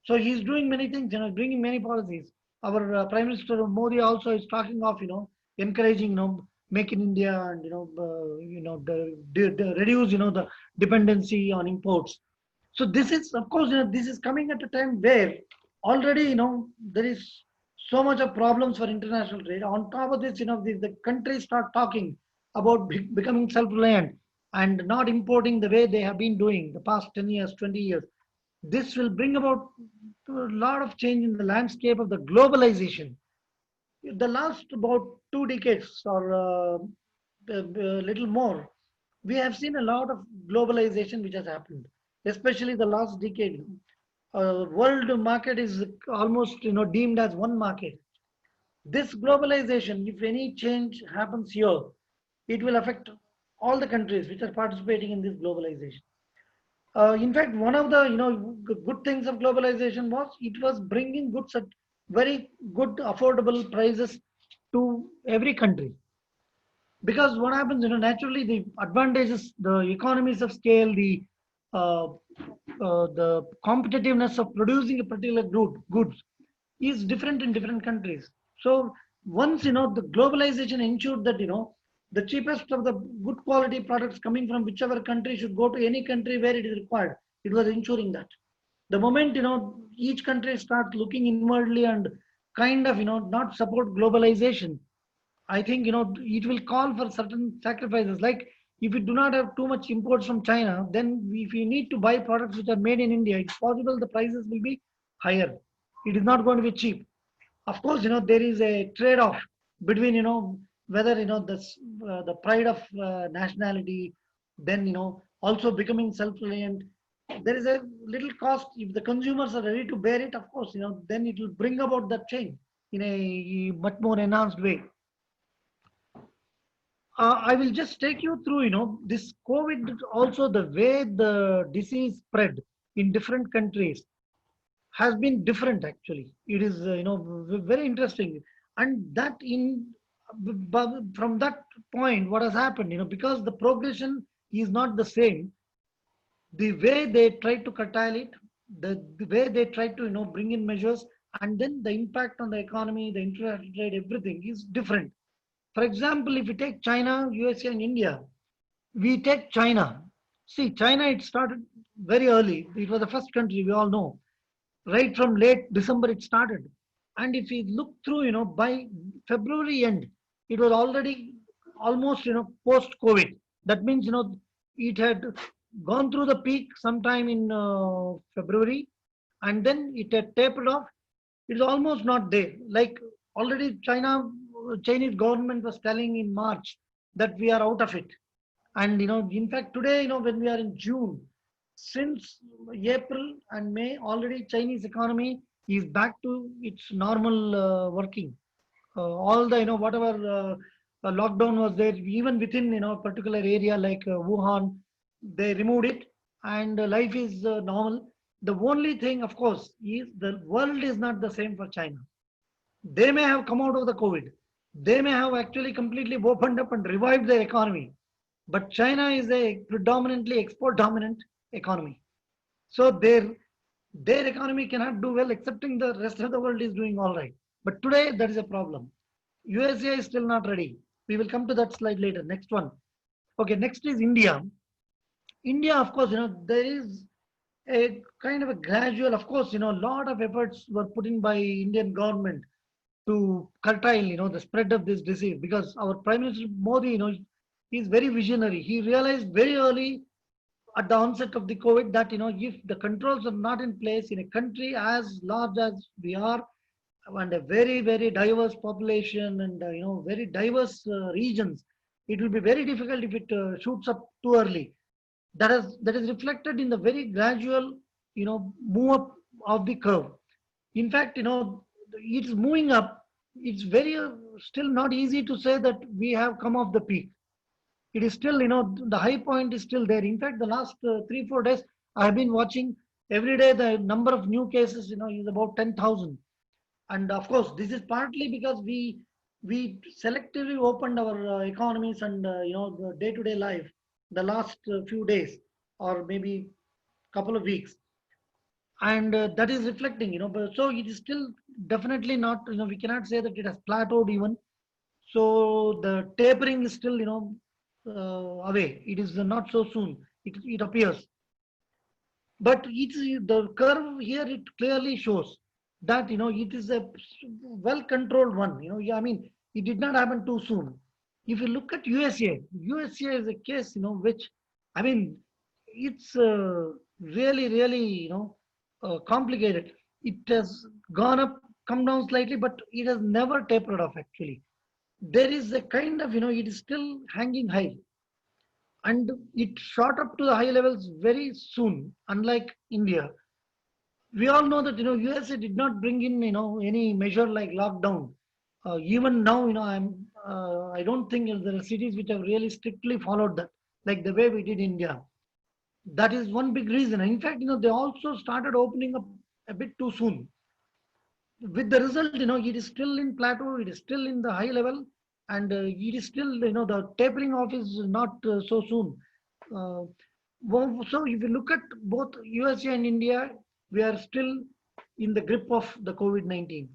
So he's doing many things, bringing many policies. Our Prime Minister Modi also is talking of, encouraging, make in India, and reduce, the dependency on imports. So this is, of course, this is coming at a time where already, there is so much of problems for international trade. On top of this, the countries start talking about becoming self-reliant and not importing the way they have been doing the past 10 years, 20 years. This will bring about a lot of change in the landscape of the globalization. The last about 2 decades or a little more, we have seen a lot of globalization which has happened, especially the last decade. World market is almost, deemed as one market. This globalization, if any change happens here, it will affect all the countries which are participating in this globalization. In fact, one of the, good things of globalization was it was bringing goods at very good affordable prices to every country. Because what happens, naturally the advantages, the economies of scale, uh, the competitiveness of producing a particular goods is different in different countries. So once, the globalization ensured that, the cheapest of the good quality products coming from whichever country should go to any country where it is required. It was ensuring that. The moment, each country starts looking inwardly and kind of, not support globalization, I think, it will call for certain sacrifices. Like if we do not have too much imports from China, then if we need to buy products which are made in India, it's possible the prices will be higher. It is not going to be cheap. Of course, there is a trade-off between, whether, the pride of nationality, then, also becoming self-reliant. There is a little cost. If the consumers are ready to bear it, of course, then it will bring about that change in a much more enhanced way. I will just take you through, this COVID, also the way the disease spread in different countries has been different actually. It is, very interesting. And that from that point, what has happened, because the progression is not the same, the way they try to curtail it, the way they try to, bring in measures, and then the impact on the economy, the international trade, everything is different. For example, if we take China, USA, and India, we take China. See, China, it started very early. It was the first country, we all know. Right from late December, it started. And if we look through, by February end, it was already almost, post-COVID. That means, it had gone through the peak sometime in February, and then it had tapered off. It's almost not there. Like already Chinese government was telling in March that we are out of it. And, in fact, today, when we are in June, since April and May, already Chinese economy is back to its normal working. All the, whatever lockdown was there, even within, particular area like Wuhan, they removed it, and life is normal. The only thing, of course, is the world is not the same for China. They may have come out of the COVID. They may have actually completely opened up and revived their economy. But China is a predominantly export dominant economy. So their economy cannot do well, excepting the rest of the world is doing all right. But today that is a problem. USA is still not ready. We will come to that slide later. Next one. Okay, next is India. India, of course, there is a kind of a gradual, of course, a lot of efforts were put in by Indian government to curtail, the spread of this disease, because our Prime Minister Modi, he's very visionary. He realized very early at the onset of the COVID that, if the controls are not in place in a country as large as we are, and a very, very diverse population, and, very diverse regions, it will be very difficult if it shoots up too early. That is reflected in the very gradual, move up of the curve. In fact, it's moving up. It's very still not easy to say that we have come off the peak. It is still, the high point is still there. In fact, the last 3 4 days, I have been watching every day the number of new cases, is about 10,000. And of course, this is partly because we selectively opened our economies and the day-to-day life the last few days or maybe couple of weeks, and that is reflecting, but so it is still definitely not, we cannot say that it has plateaued even. So the tapering is still, away. It is not so soon. It appears, but it's the curve here. It clearly shows that it is a well controlled one. Yeah, I mean, it did not happen too soon. If you look at USA is a case, which, I mean, it's really, complicated. It has gone up, come down slightly, but it has never tapered off actually. There is a kind of, it is still hanging high, and it shot up to the high levels very soon, unlike India. We all know that, USA did not bring in, any measure like lockdown. Even now, I don't think there are cities which have really strictly followed that, like the way we did India. That is one big reason. In fact, they also started opening up a bit too soon. With the result, it is still in plateau, it is still in the high level, and it is still, the tapering off is not so soon. Uh, so if you look at both USA and India, we are still in the grip of the COVID-19.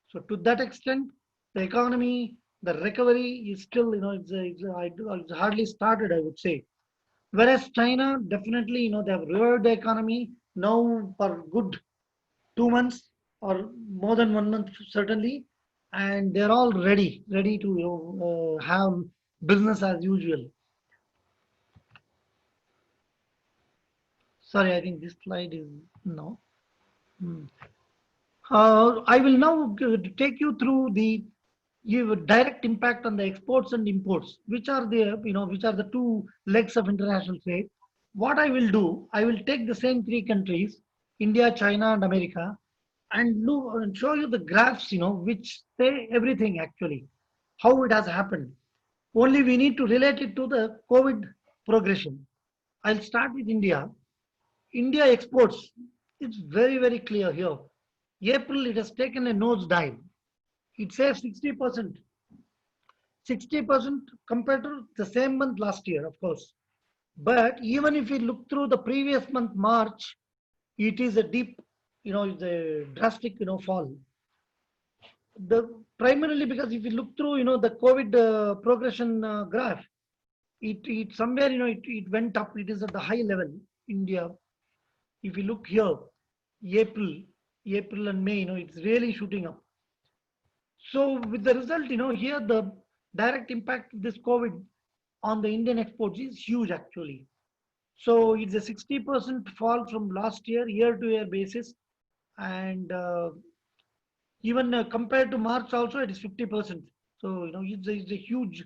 So to that extent, the economy, the recovery is still, it's hardly started, I would say. Whereas China, definitely, they have revived the economy now for good 2 months or more than 1 month, certainly, and they're all ready to have business as usual. Sorry, I think this slide is no. Hmm. I will now take you through the direct impact on the exports and imports, which are the two legs of international trade. What I will do, I will take the same three countries, India, China, and America, and look and show you the graphs, which say everything actually, how it has happened. Only we need to relate it to the COVID progression. I'll start with India. India exports, it's very clear here. April, it has taken a nosedive. It says 60%. 60% compared to the same month last year, of course. But even if we look through the previous month, March, it is a deep, it's a drastic, fall. The primarily because if you look through, the COVID progression graph, it somewhere, it went up. It is at the high level. India, if you look here, April, April and May, it's really shooting up. So with the result, here the direct impact of this COVID on the Indian exports is huge actually. So it's a 60% fall from last year to year basis, and even compared to March also it is 50%. So it's a huge.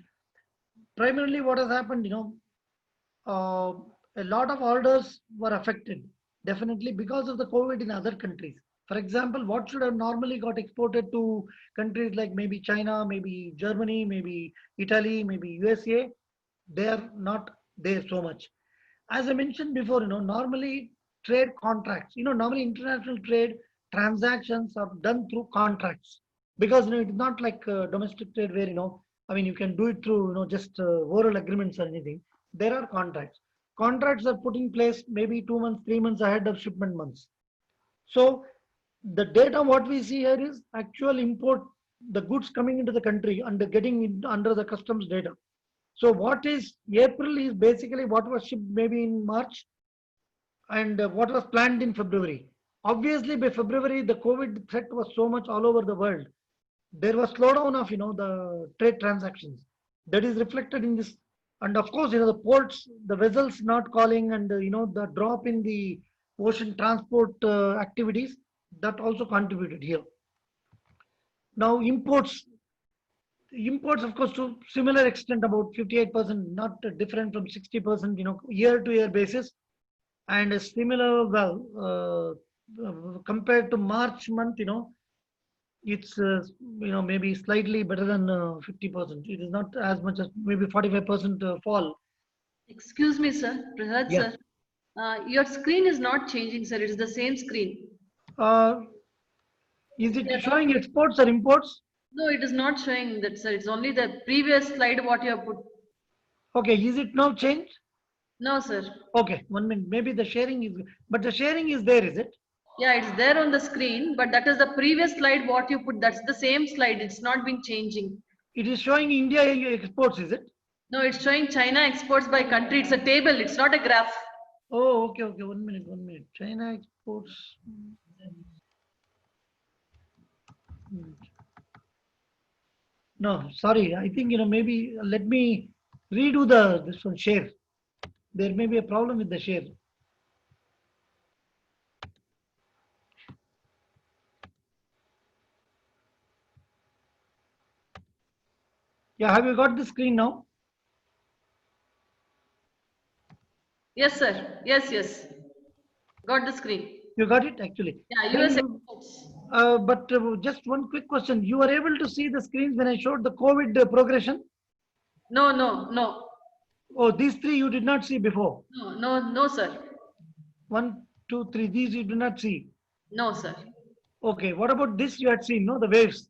Primarily, what has happened, uh, a lot of orders were affected definitely because of the COVID in other countries. For example, what should have normally got exported to countries like maybe China, maybe Germany, maybe Italy, maybe USA, they are not there so much. As I mentioned before, normally trade contracts, normally international trade transactions are done through contracts, because it's not like domestic trade where I mean, you can do it through just oral agreements or anything. There are contracts. Contracts are put in place maybe 2 months, 3 months ahead of shipment months. So the data what we see here is actual import, the goods coming into the country under getting under the customs data. So what is April is basically what was shipped maybe in March, and what was planned in February. Obviously, by February, the COVID threat was so much all over the world. There was slowdown of the trade transactions. That is reflected in this, and of course, the ports, the vessels not calling, and the drop in the ocean transport activities, that also contributed here. Now imports, of course, to similar extent, about 58%, not different from 60%, year to year basis, and a similar, well, compared to March month, it's maybe slightly better than 50%. It is not as much as maybe 45% fall. Excuse me, sir. Prahlad, Yeah. sir. Your screen is not changing, sir. It is the same screen. Uh, is We are it not. showing exports or imports? No, it is not showing that, sir. It's only the previous slide what you have put. Okay, is it now changed? No, sir. Okay, 1 minute. Maybe the sharing is, but the sharing is there, is it? Yeah, it's there on the screen, but that is the previous slide what you put. That's the same slide. It's not been changing. It is showing India exports, is it? No, it's showing China exports by country. It's a table. It's not a graph. Oh, okay, okay. 1 minute, 1 minute. China exports. No, sorry. I think maybe let me redo the this one share. There may be a problem with the share. Yeah, have you got the screen now? Yes, sir. Yes, yes. Got the screen. You got it actually. Yeah, Then US you, exports. but just one quick question. You were able to see the screens when I showed the COVID progression? No, no, no. Oh, these three you did not see before. No, no, no, sir. One, two, three. These you did not see. No, sir. Okay. What about this? You had seen, no? The waves,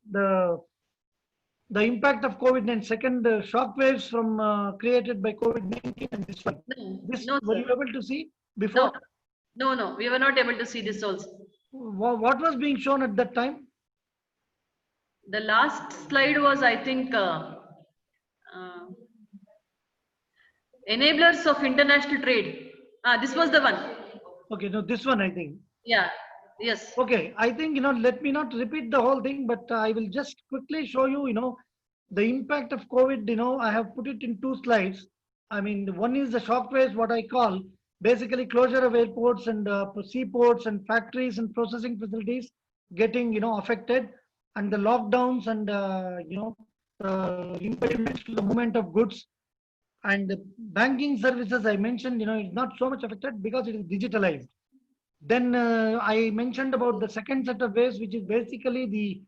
the impact of COVID-19, second shock waves from created by COVID-19, and this one. No, This no, were sir. you able to see No, before? no, no. We were not able to see this also. What was being shown at that time? The last slide was, I think, uh, enablers of international trade. This was the one. Okay, no, this one I think. Yeah. Yes. Okay, I think, let me not repeat the whole thing, but I will just quickly show you, the impact of COVID. I have put it in two slides. I mean, one is the shock waves, what I call basically closure of airports and seaports and factories and processing facilities getting, affected, and the lockdowns and, impediments to the movement of goods. And the banking services I mentioned, it's not so much affected because it is digitalized. Then I mentioned about the second set of waves, which is basically the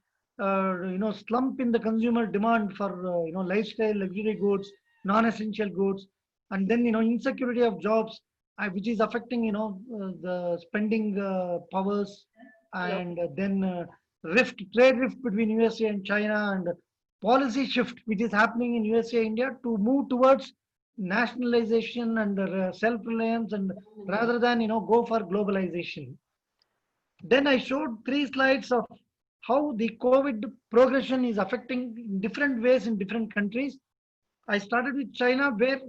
slump in the consumer demand for lifestyle luxury goods, non-essential goods, and then insecurity of jobs, which is affecting the spending powers, Hello. and then trade rift between USA and China, and policy shift which is happening in USA India to move towards nationalization and self-reliance, and rather than go for globalization. Then I showed three slides of how the COVID progression is affecting in different ways in different countries. I started with China, where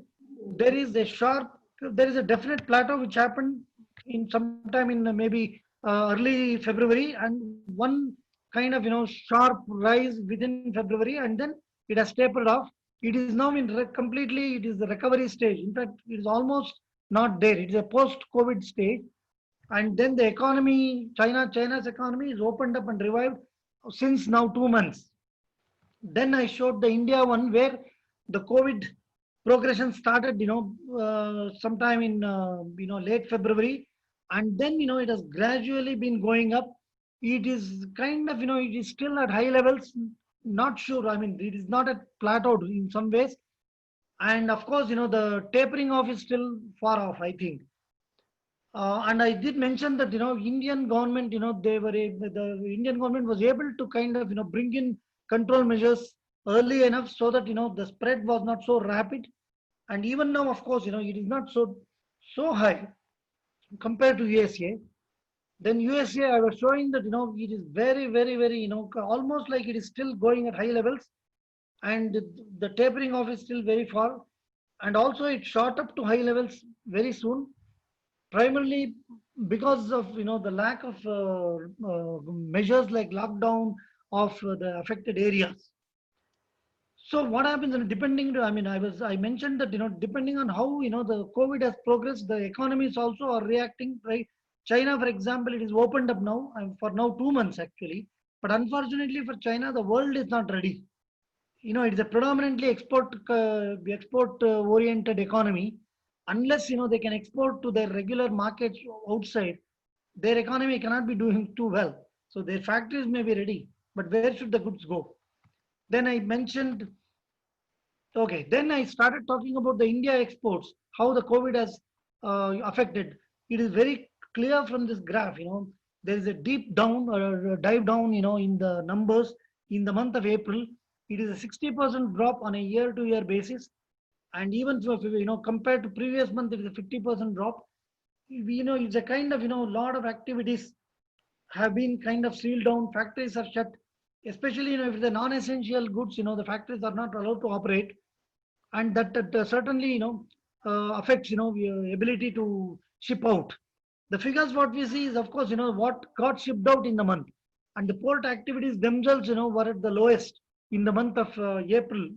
there is a there is a definite plateau which happened in sometime in maybe early February, and one kind of sharp rise within February, and then it has tapered off. It is now in completely, it is the recovery stage. In fact, it is almost not there. It is a post-COVID stage, and then the economy, China's economy is opened up and revived since now 2 months. Then I showed the India one, where the COVID progression started, sometime in late February, and then it has gradually been going up. It is kind of it is still at high levels. Not sure. I mean, it is not at plateaued in some ways, and of course, the tapering off is still far off, I think. And I did mention that Indian government, the Indian government was able to kind of bring in control measures early enough so that the spread was not so rapid. And even now, of course, it is not so high compared to USA. Then USA, I was showing that it is very, very, very, almost like it is still going at high levels, and the tapering off is still very far. And also it shot up to high levels very soon, primarily because of the lack of measures like lockdown of the affected areas. So what happens, depending, I mean, I mentioned that depending on how the COVID has progressed, the economies also are reacting, right? China, for example, it is opened up now, for now 2 months actually, but unfortunately for China, the world is not ready. It's a predominantly export oriented economy. Unless they can export to their regular markets outside, their economy cannot be doing too well. So their factories may be ready, but where should the goods go? Then I mentioned, okay, then I started talking about the India exports, how the COVID has affected. It is very clear from this graph, there is a deep down or a dive down, in the numbers in the month of April. It is a 60% drop on a year-to-year basis. And even compared to previous month, it is a 50% drop. It's a kind of, lot of activities have been kind of sealed down. Factories are shut, especially, if the non-essential goods, the factories are not allowed to operate, and that certainly affects your ability to ship out. The figures what we see is, of course, what got shipped out in the month, and the port activities themselves were at the lowest in the month of April.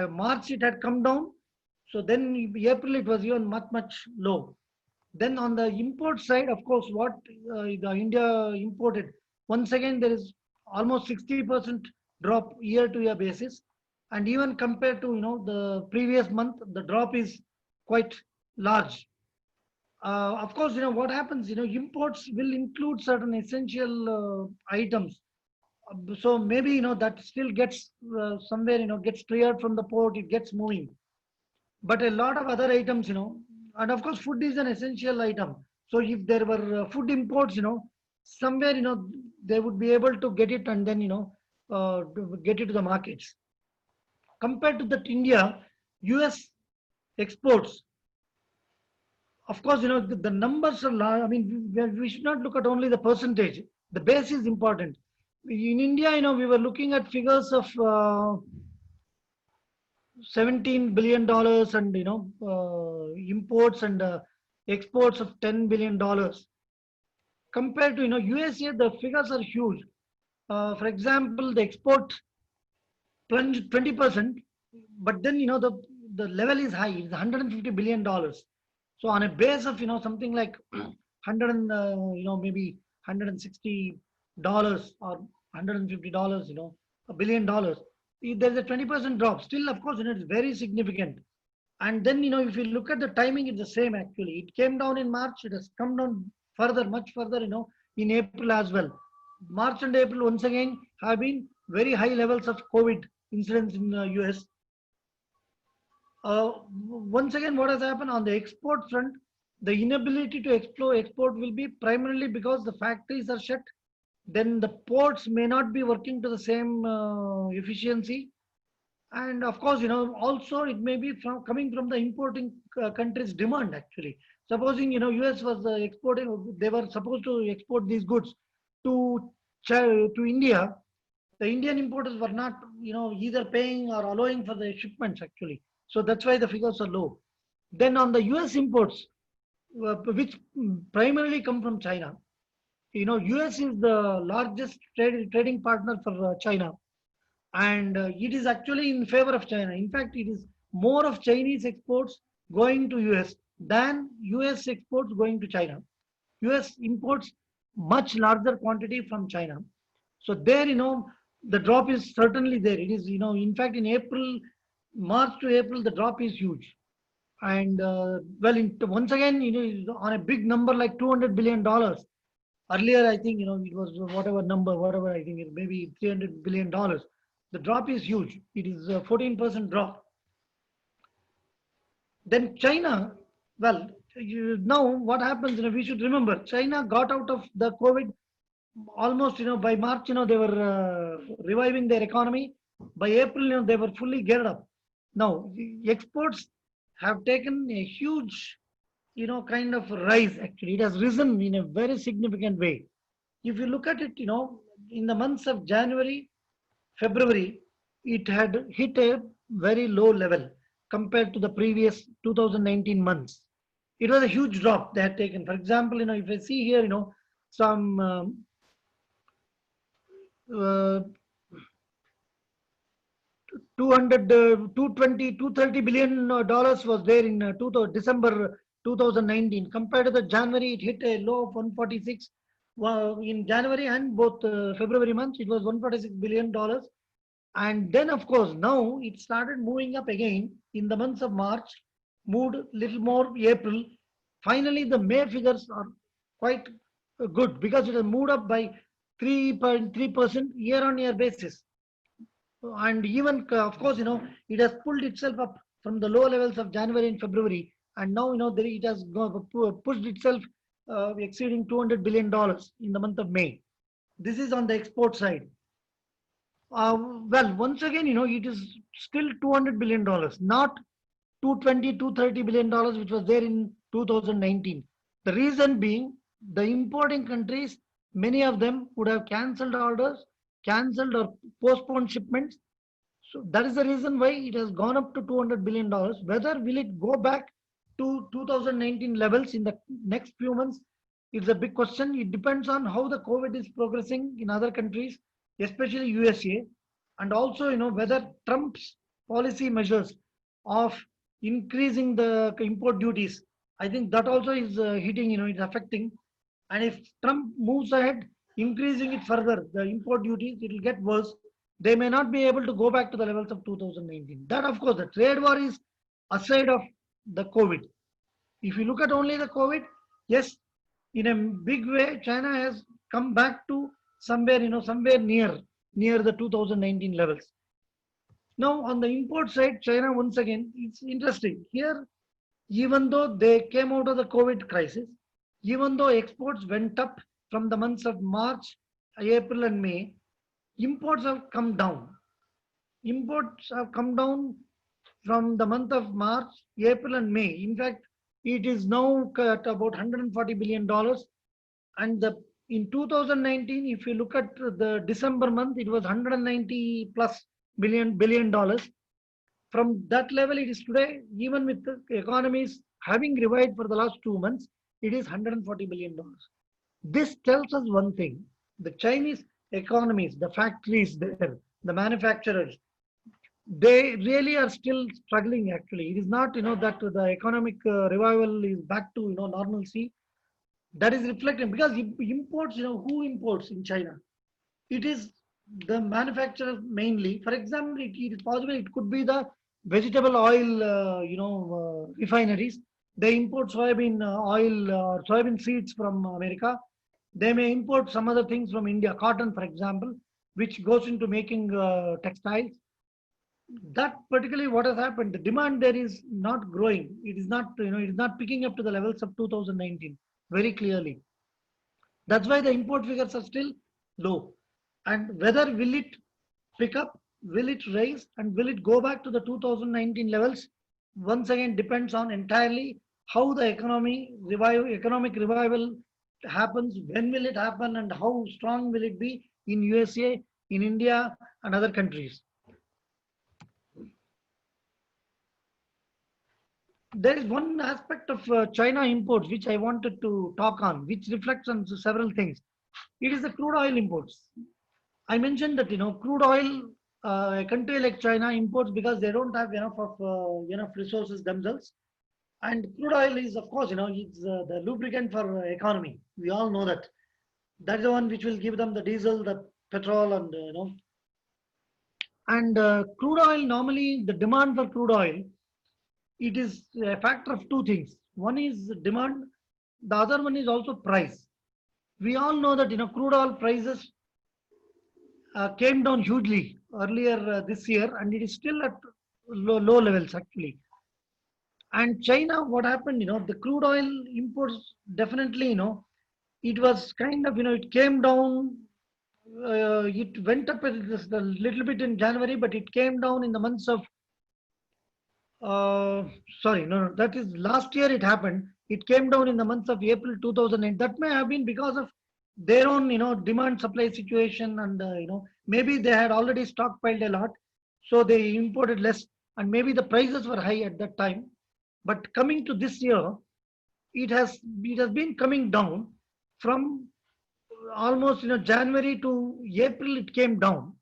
March it had come down, so then April it was even much low. Then on the import side, of course, what the India imported, once again there is almost 60% drop year to year basis. And even compared to the previous month, the drop is quite large. Of course, what happens, imports will include certain essential items. So maybe that still gets somewhere gets cleared from the port, it gets moving. But a lot of other items, and of course food is an essential item. So if there were food imports, somewhere they would be able to get it, and then get it to the markets. Compared to that, India, US exports, of course, the numbers are large. I mean, we should not look at only the percentage. The base is important. In India, we were looking at figures of $17 billion, and imports and exports of $10 billion. Compared to USA, the figures are huge. For example, the export plunged 20%, but then the level is high. It's $150 billion. So on a base of something like 100 and maybe $160 or $150, $1 billion, there's a 20% drop. Still, of course, it's very significant. And then if you look at the timing, it's the same actually. It came down in March. It has come down further, much further, in April as well. March and April once again have been very high levels of COVID incidents in US. Once again, what has happened on the export front, the inability to export will be primarily because the factories are shut. Then the ports may not be working to the same efficiency. And of course, also it may be coming from the importing countries' demand actually. Supposing, US was exporting, they were supposed to export these goods to to India. The Indian importers were not, either paying or allowing for the shipments actually. So that's why the figures are low. Then on the US imports, which primarily come from China, US is the largest trading partner for China, and it is actually in favor of China. In fact, it is more of Chinese exports going to US than US exports going to China. US imports much larger quantity from China. So there, the drop is certainly there. It is, in fact, in April, March to April, the drop is huge. And well, once again, on a big number like $200 billion. Earlier, I think, it was whatever, I think it maybe $300 billion. The drop is huge. It is a 14% drop. Then China, well, now what happens, we should remember, China got out of the COVID almost, by March, they were reviving their economy. By April, they were fully geared up. Now, the exports have taken a huge, kind of rise actually. It has risen in a very significant way. If you look at it, in the months of January, February, it had hit a very low level compared to the previous 2019 months. It was a huge drop they had taken. For example, if I see here, some 230 billion dollars was there in December 2019. Compared to the January, it hit a low of 146. In January and both February months, it was $146 billion. And then, of course, now it started moving up again in the months of March, moved little more April. Finally, the May figures are quite good because it has moved up by 3.3% year on year basis. And even, of course, it has pulled itself up from the low levels of January and February. And now, it has pushed itself exceeding $200 billion in the month of May. This is on the export side. Well, once again, it is still $200 billion, not 220, $230 billion, which was there in 2019. The reason being, the importing countries, many of them would have cancelled orders, cancelled or postponed shipments. So that is the reason why it has gone up to $200 billion. Whether will it go back to 2019 levels in the next few months? It's a big question. It depends on how the COVID is progressing in other countries, especially USA, and also whether Trump's policy measures of increasing the import duties. I think that also is hitting. It's affecting. And if Trump moves ahead, increasing it further, the import duties, it will get worse. They may not be able to go back to the levels of 2019. That, of course, the trade war is aside of the COVID. If you look at only the COVID, yes, in a big way, China has come back to somewhere, somewhere near the 2019 levels. Now, on the import side, China, once again, it's interesting. Here, even though they came out of the COVID crisis, even though exports went up from the months of March, April, and May, imports have come down. Imports have come down from the month of March, April, and May. In fact, it is now at about $140 billion. And in 2019, if you look at the December month, it was 190 plus billion dollars. From that level, it is today, even with the economies having revived for the last 2 months, it is $140 billion. This tells us one thing: the Chinese economies, the factories there, the manufacturers, they really are still struggling. Actually, it is not that the economic revival is back to normalcy. That is reflecting because imports, who imports in China? It is the manufacturers mainly. For example, it is possible it could be the vegetable oil, refineries. They import soybean oil or soybean seeds from America. They may import some other things from India, cotton, for example, which goes into making textiles. That particularly what has happened, the demand there is not growing. It is not, it is not picking up to the levels of 2019 very clearly. That's why the import figures are still low. And whether will it pick up, will it rise, and will it go back to the 2019 levels? Once again, depends on entirely how the economic revival happens, when will it happen, and how strong will it be in USA, in India, and other countries. There is one aspect of China imports which I wanted to talk on, which reflects on several things. It is the crude oil imports. I mentioned that crude oil, a country like China imports because they don't have enough of enough resources themselves. And crude oil is, of course, it's the lubricant for economy. We all know that. That is the one which will give them the diesel, the petrol, and And crude oil, normally the demand for crude oil, it is a factor of two things. One is demand, the other one is also price. We all know that crude oil prices came down hugely earlier this year, and it is still at low levels actually. And China, what happened? The crude oil imports definitely, it was kind of, it came down. It went up a little bit in January, but it came down in the months of sorry, no, that is last year it happened. It came down in the months of April 2008. That may have been because of their own, demand supply situation, and maybe they had already stockpiled a lot, so they imported less, and maybe the prices were high at that time. But coming to this year, it has been coming down from almost January to April. It came down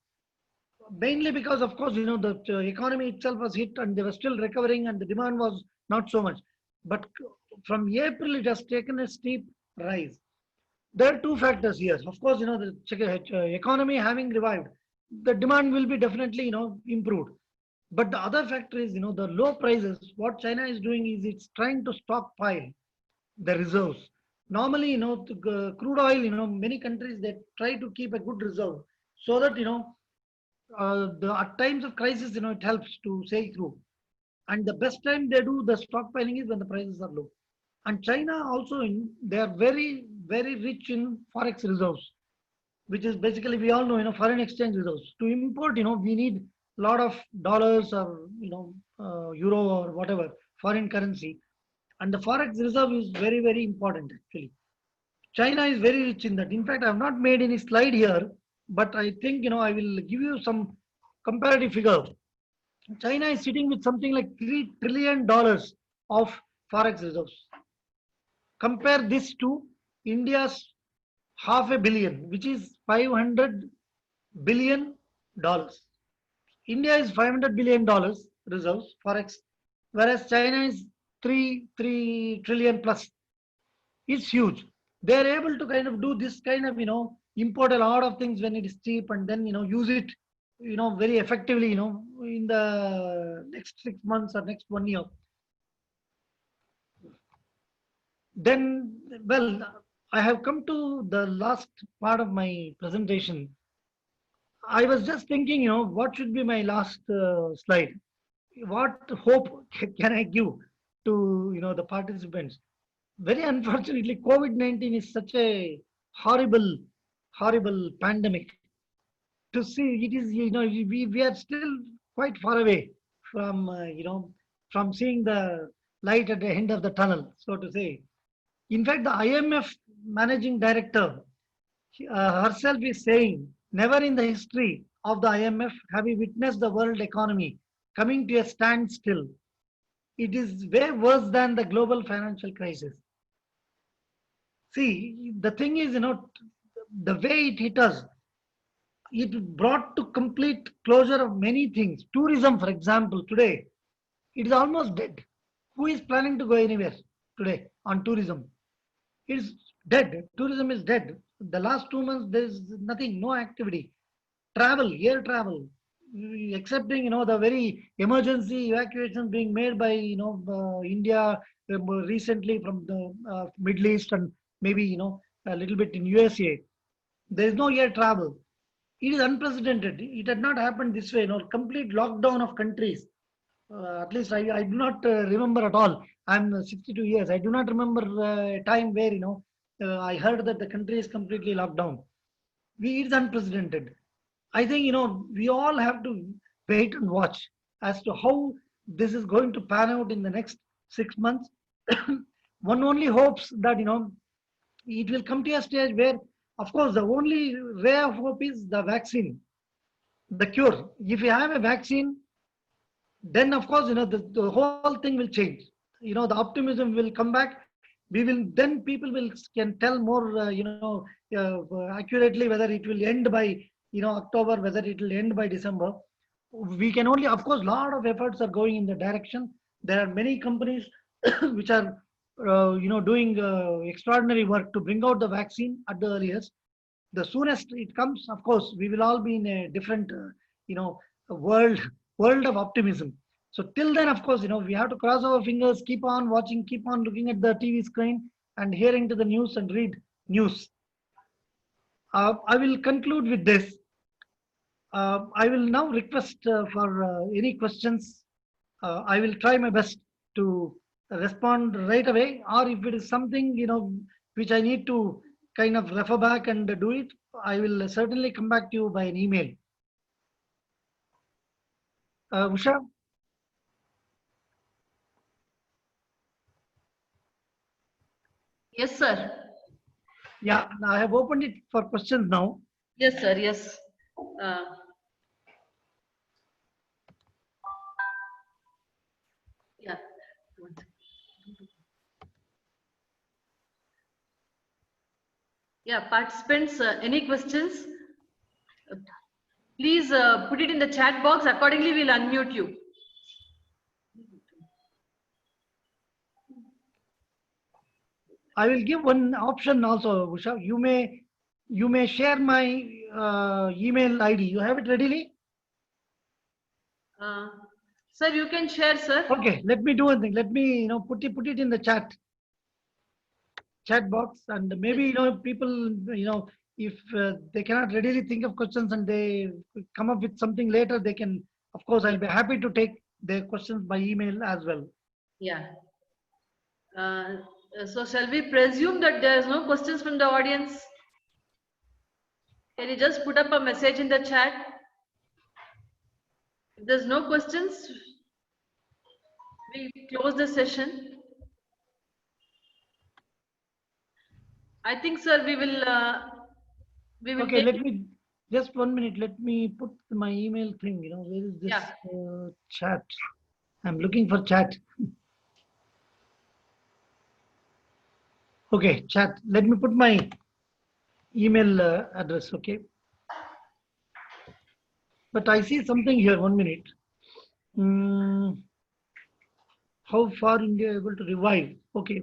mainly because, of course, the economy itself was hit and they were still recovering and the demand was not so much. But from April, it has taken a steep rise. There are two factors here. Of course, the economy having revived, the demand will be definitely, improved. But the other factor is, the low prices. What China is doing is it's trying to stockpile the reserves. Normally, the crude oil, many countries, they try to keep a good reserve so that, at times of crisis, it helps to sail through. And the best time they do the stockpiling is when the prices are low. And China also, they are very, very rich in forex reserves, which is basically, we all know, foreign exchange reserves. To import, we need a lot of dollars or, euro or whatever, foreign currency. And the forex reserve is very, very important actually. China is very rich in that. In fact, I have not made any slide here, but I think, I will give you some comparative figure. China is sitting with something like $3 trillion of forex reserves. Compare this to India's half a billion, which is $500 billion. India is $500 billion reserves forex, whereas China is three trillion plus. It's huge. They are able to kind of do this kind of, import a lot of things when it is cheap, and then, use it, very effectively, in the next 6 months or next 1 year. Then, well, I have come to the last part of my presentation. I was just thinking, what should be my last slide? What hope can I give to, the participants? Very unfortunately, COVID-19 is such a horrible, horrible pandemic. To see it is, we are still quite far away from, from seeing the light at the end of the tunnel, so to say. In fact, the IMF managing director herself is saying, never in the history of the IMF have we witnessed the world economy coming to a standstill. It is way worse than the global financial crisis. See, the thing is, the way it hit us, it brought to complete closure of many things. Tourism, for example, today, it is almost dead. Who is planning to go anywhere today on tourism? It's dead. Tourism is dead. The last 2 months, there's nothing, no activity. Travel, air travel, excepting, the very emergency evacuations being made by, India recently from the Middle East, and maybe, a little bit in USA. There is no air travel. It is unprecedented. It had not happened this way. Complete lockdown of countries. At least I do not remember at all. I'm 62 years. I do not remember a time where, I heard that the country is completely locked down. It's unprecedented. I think, we all have to wait and watch as to how this is going to pan out in the next 6 months. One only hopes that, it will come to a stage where, of course, the only ray of hope is the vaccine, the cure. If you have a vaccine, then of course, the whole thing will change. The optimism will come back. We will, then people will can tell more, accurately whether it will end by, October, whether it will end by December. We can only, of course, a lot of efforts are going in the direction. There are many companies which are, doing extraordinary work to bring out the vaccine at the earliest. The soonest it comes, of course, we will all be in a different, world, of optimism. So till then, of course, we have to cross our fingers, keep on watching, keep on looking at the TV screen and hearing to the news and read news. I will conclude with this. I will now request for any questions. I will try my best to respond right away, or if it is something, which I need to kind of refer back and do it, I will certainly come back to you by an email. Usha? Yes, sir. Yeah, I have opened it for questions now. Yes, sir. Yes. Yeah. Yeah, participants, any questions? Please put it in the chat box. Accordingly, we'll unmute you. I will give one option also, Usha. You may share my email ID. You have it readily? Sir, you can share, sir. Okay, let me do one thing. Let me, put it in the chat. chat box, and maybe people, if they cannot readily think of questions and they come up with something later, they can. Of course, I'll be happy to take their questions by email as well. Yeah. So shall we presume that there is no questions from the audience? Can you just put up a message in the chat? If there's no questions, we close the session. I think, sir, we will Okay, take. let me just 1 minute. Let me put my email thing. Where is this Yeah. chat? I'm looking for chat. Okay, chat. Let me put my email address. Okay. But I see something here. 1 minute. How far India able to revive? Okay.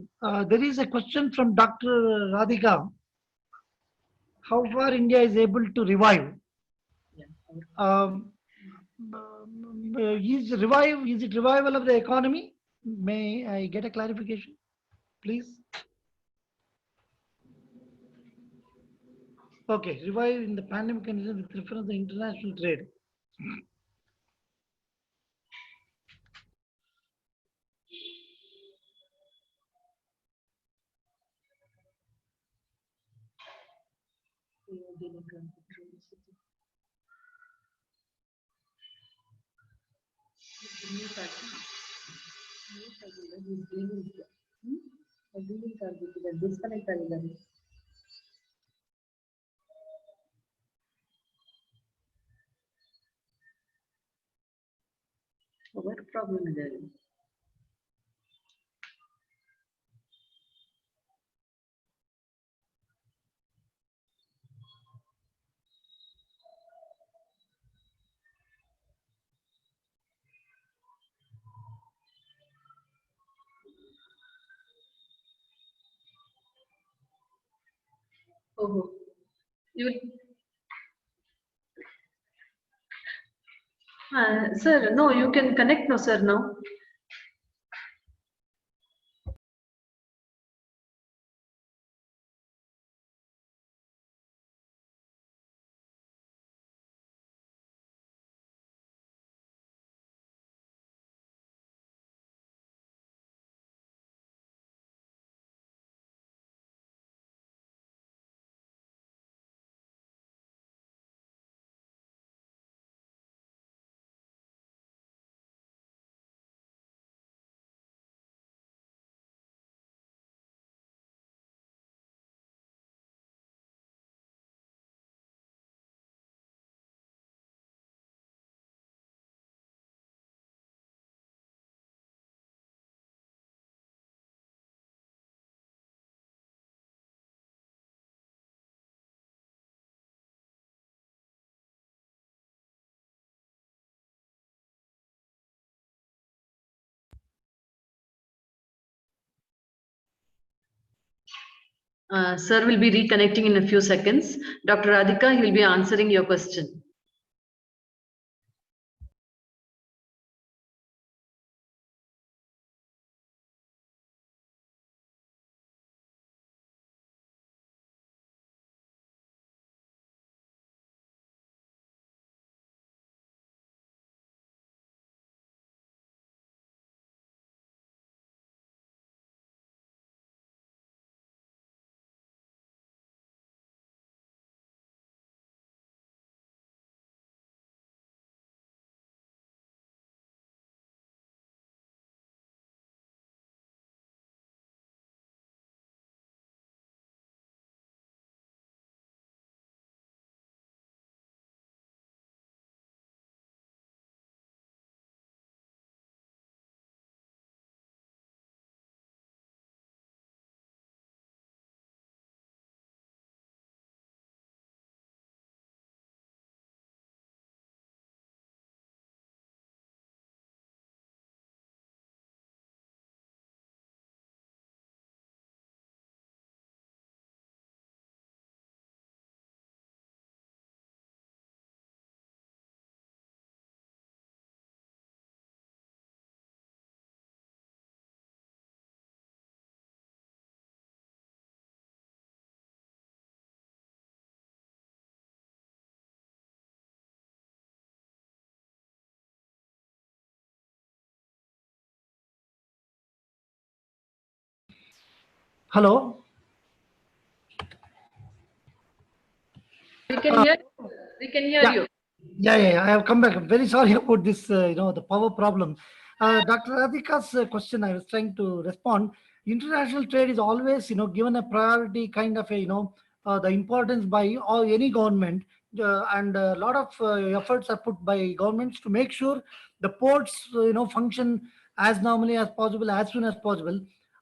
There is a question from Dr. Radhika. How far India is able to revive? Yeah. Is it revival of the economy? May I get a clarification, please? Okay, revive in the pandemic condition with reference to international trade. Disconnect ಆಗಿದ್ದಾರೆ. What problem ಇದೆ? Oh, you will. Sir, no, you can connect no, sir, now. Sir will be reconnecting in a few seconds. Dr. Radhika, he will be answering your question. Hello. We can Uh, hear. We can hear yeah, you. yeah. I have come back. I'm very sorry about this, the power problem. Dr. Radhika's question, I was trying to respond. International trade is always, given a priority kind of the importance by all any government, and a lot of efforts are put by governments to make sure the ports, function as normally as possible, as soon as possible.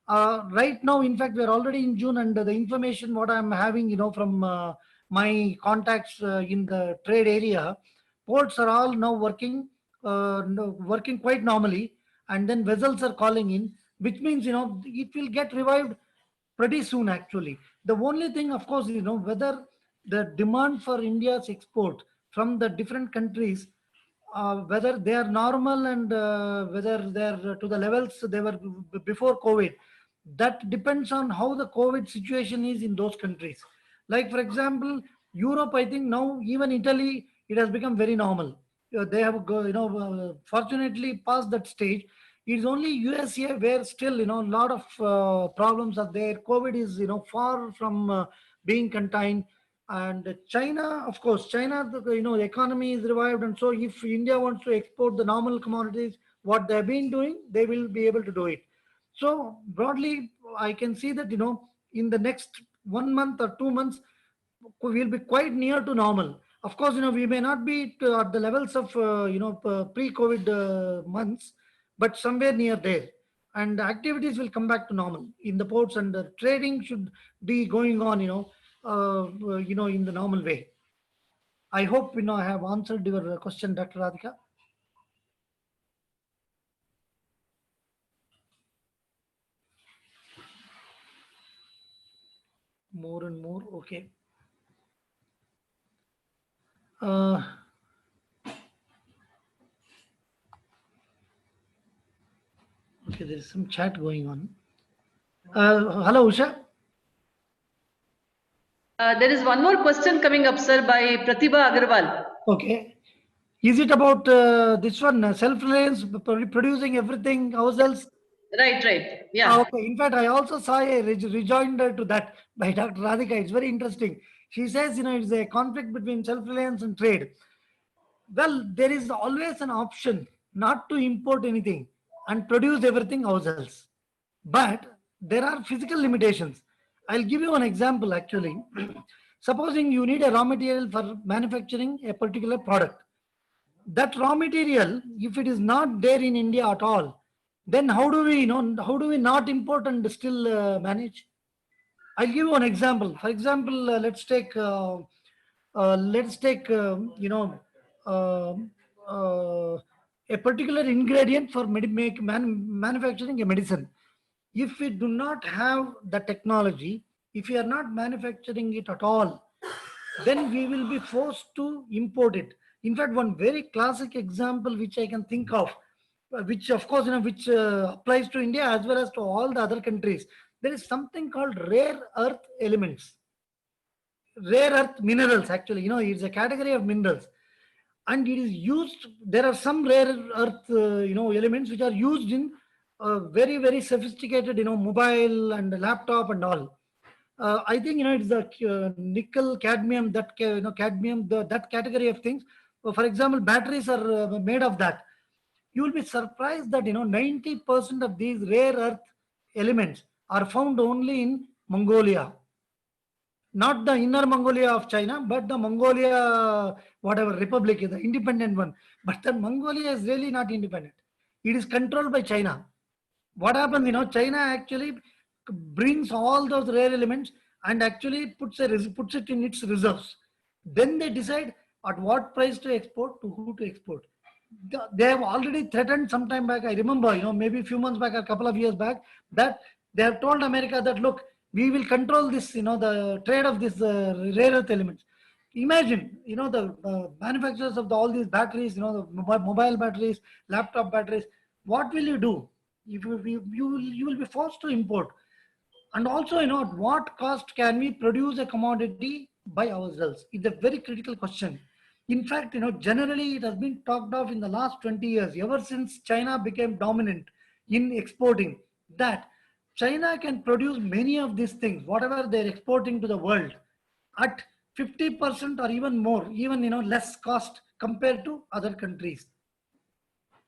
Right now, in fact, we are already in June, and the information what I'm having, from my contacts in the trade area, ports are all now working, working quite normally, and then vessels are calling in, which means it will get revived pretty soon. Actually, the only thing, of course, whether the demand for India's export from the different countries, whether they are normal and whether they are to the levels they were before COVID, that depends on how the COVID situation is in those countries. Like for example, Europe, I think now even Italy, it has become very normal. They have fortunately passed that stage. It's only USA where still a lot of problems are there. COVID is far from being contained. And China, of course, China, the economy is revived, and so if India wants to export the normal commodities, what they've been doing, they will be able to do it. So broadly, I can see that in the next 1 month or 2 months, we'll be quite near to normal. Of course, we may not be at the levels of pre-COVID months, but somewhere near there, and the activities will come back to normal in the ports, and the trading should be going on, in the normal way. I hope I have answered your question, Dr. Radhika. More and more, okay. Uh, okay, there is some chat going on. Hello, Usha. There is one more question coming up, sir, by Pratibha Agarwal. Okay. Is it about this one, self-reliance, producing everything ourselves? Right, right. Yeah. Okay. In fact, I also saw a rejoinder to that by Dr. Radhika. It's very interesting. She says, it's a conflict between self-reliance and trade. Well, there is always an option not to import anything and produce everything ourselves. But there are physical limitations. I'll give you an example actually. Supposing you need a raw material for manufacturing a particular product. That raw material, if it is not there in India at all, then how do we not import and still manage? I'll give you an example. For example, let's take um uh, a particular ingredient for manufacturing a medicine. If we do not have the technology, if we are not manufacturing it at all, then we will be forced to import it. In fact, one very classic example which I can think of, which of course which applies to India as well as to all the other countries, there is something called rare earth elements, rare earth minerals. Actually, it's a category of minerals, and it is used. There are some rare earth, elements which are used in very very sophisticated, mobile and laptop and all. I think it's the nickel, cadmium, cadmium, that category of things. For example, batteries are made of that. You will be surprised that 90% of these rare earth elements are found only in Mongolia, not the inner Mongolia of China, but the Mongolia, whatever republic is the independent one. But the Mongolia is really not independent. It is controlled by China. What happens, China actually brings all those rare elements and actually puts it in its reserves. Then they decide at what price to export, to who to export. They have already threatened some time back. I remember, maybe a few months back, a couple of years back, that they have told America that, look, we will control this, the trade of this rare earth elements. Imagine, the manufacturers of all these batteries, the mobile batteries, laptop batteries. What will you do? You will be forced to import. And also, at what cost can we produce a commodity by ourselves? It's a very critical question. In fact, generally it has been talked of in the last 20 years, ever since China became dominant in exporting, that China can produce many of these things, whatever they're exporting to the world, at 50% or even more, even less cost compared to other countries.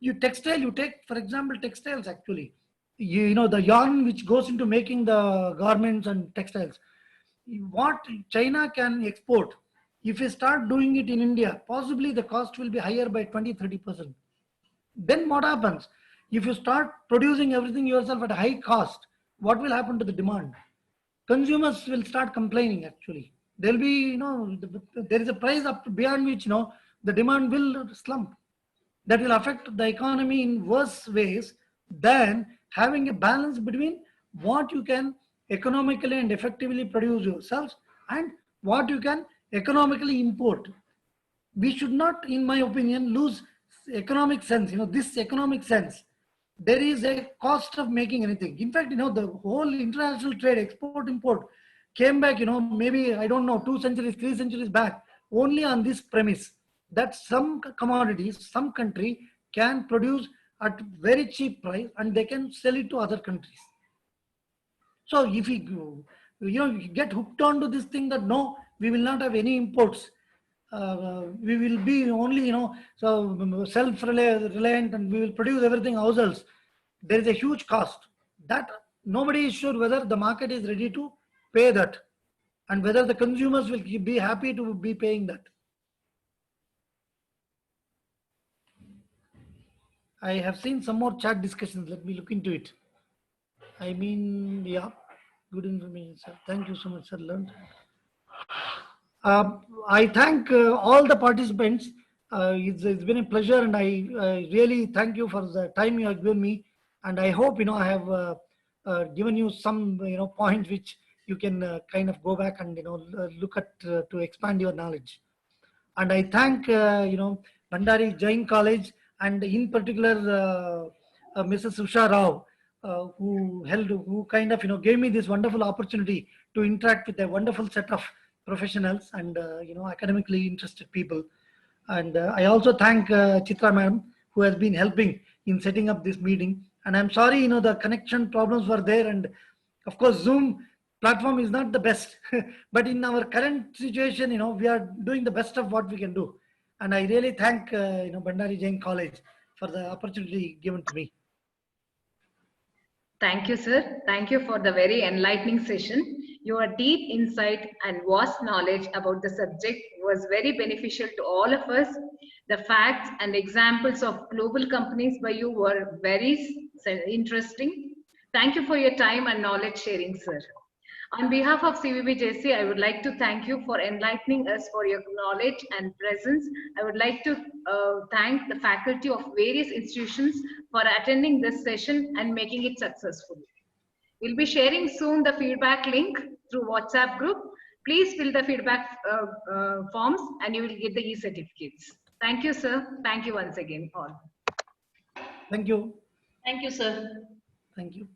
You take, for example, textiles actually. The yarn which goes into making the garments and textiles. What China can export, if you start doing it in India, possibly the cost will be higher by 20-30%. Then what happens? If you start producing everything yourself at a high cost, what will happen to the demand? Consumers will start complaining actually. There'll be, there is a price up beyond which, the demand will slump. That will affect the economy in worse ways than having a balance between what you can economically and effectively produce yourselves and what you can economically import. We should not, in my opinion, lose economic sense. This economic sense, there is a cost of making anything. In fact, the whole international trade, export import, came back, maybe, I don't know, 2 centuries, 3 centuries back, only on this premise that some commodities, some country can produce at very cheap price and they can sell it to other countries. So if we you get hooked onto this thing that no, we will not have any imports, we will be only so self-reliant and we will produce everything ourselves. There is a huge cost that nobody is sure whether the market is ready to pay that and whether the consumers will be happy to be paying that. I have seen some more chat discussions. Let me look into it. I mean, yeah, good information, sir. Thank you so much, sir. Learned. I thank all the participants. It's been a pleasure, and I really thank you for the time you have given me. And I hope I have given you some points which you can kind of go back and look at to expand your knowledge. And I thank Bhandari Jain College and in particular Mrs. Usha Rao, who kind of gave me this wonderful opportunity to interact with a wonderful set of professionals and academically interested people. And I also thank Chitra ma'am, who has been helping in setting up this meeting. And I'm sorry, the connection problems were there, and of course Zoom platform is not the best, but in our current situation, we are doing the best of what we can do. And I really thank Bhandari Jain College for the opportunity given to me. Thank you, sir. Thank you for the very enlightening session. Your deep insight and vast knowledge about the subject was very beneficial to all of us. The facts and examples of global companies by you were very interesting. Thank you for your time and knowledge sharing, sir. On behalf of CVBJC, I would like to thank you for enlightening us for your knowledge and presence. I would like to thank the faculty of various institutions for attending this session and making it successful. We'll be sharing soon the feedback link through WhatsApp group. Please fill the feedback forms and you will get the e-certificates. Thank you, sir. Thank you once again, all. Thank you. Thank you, sir. Thank you.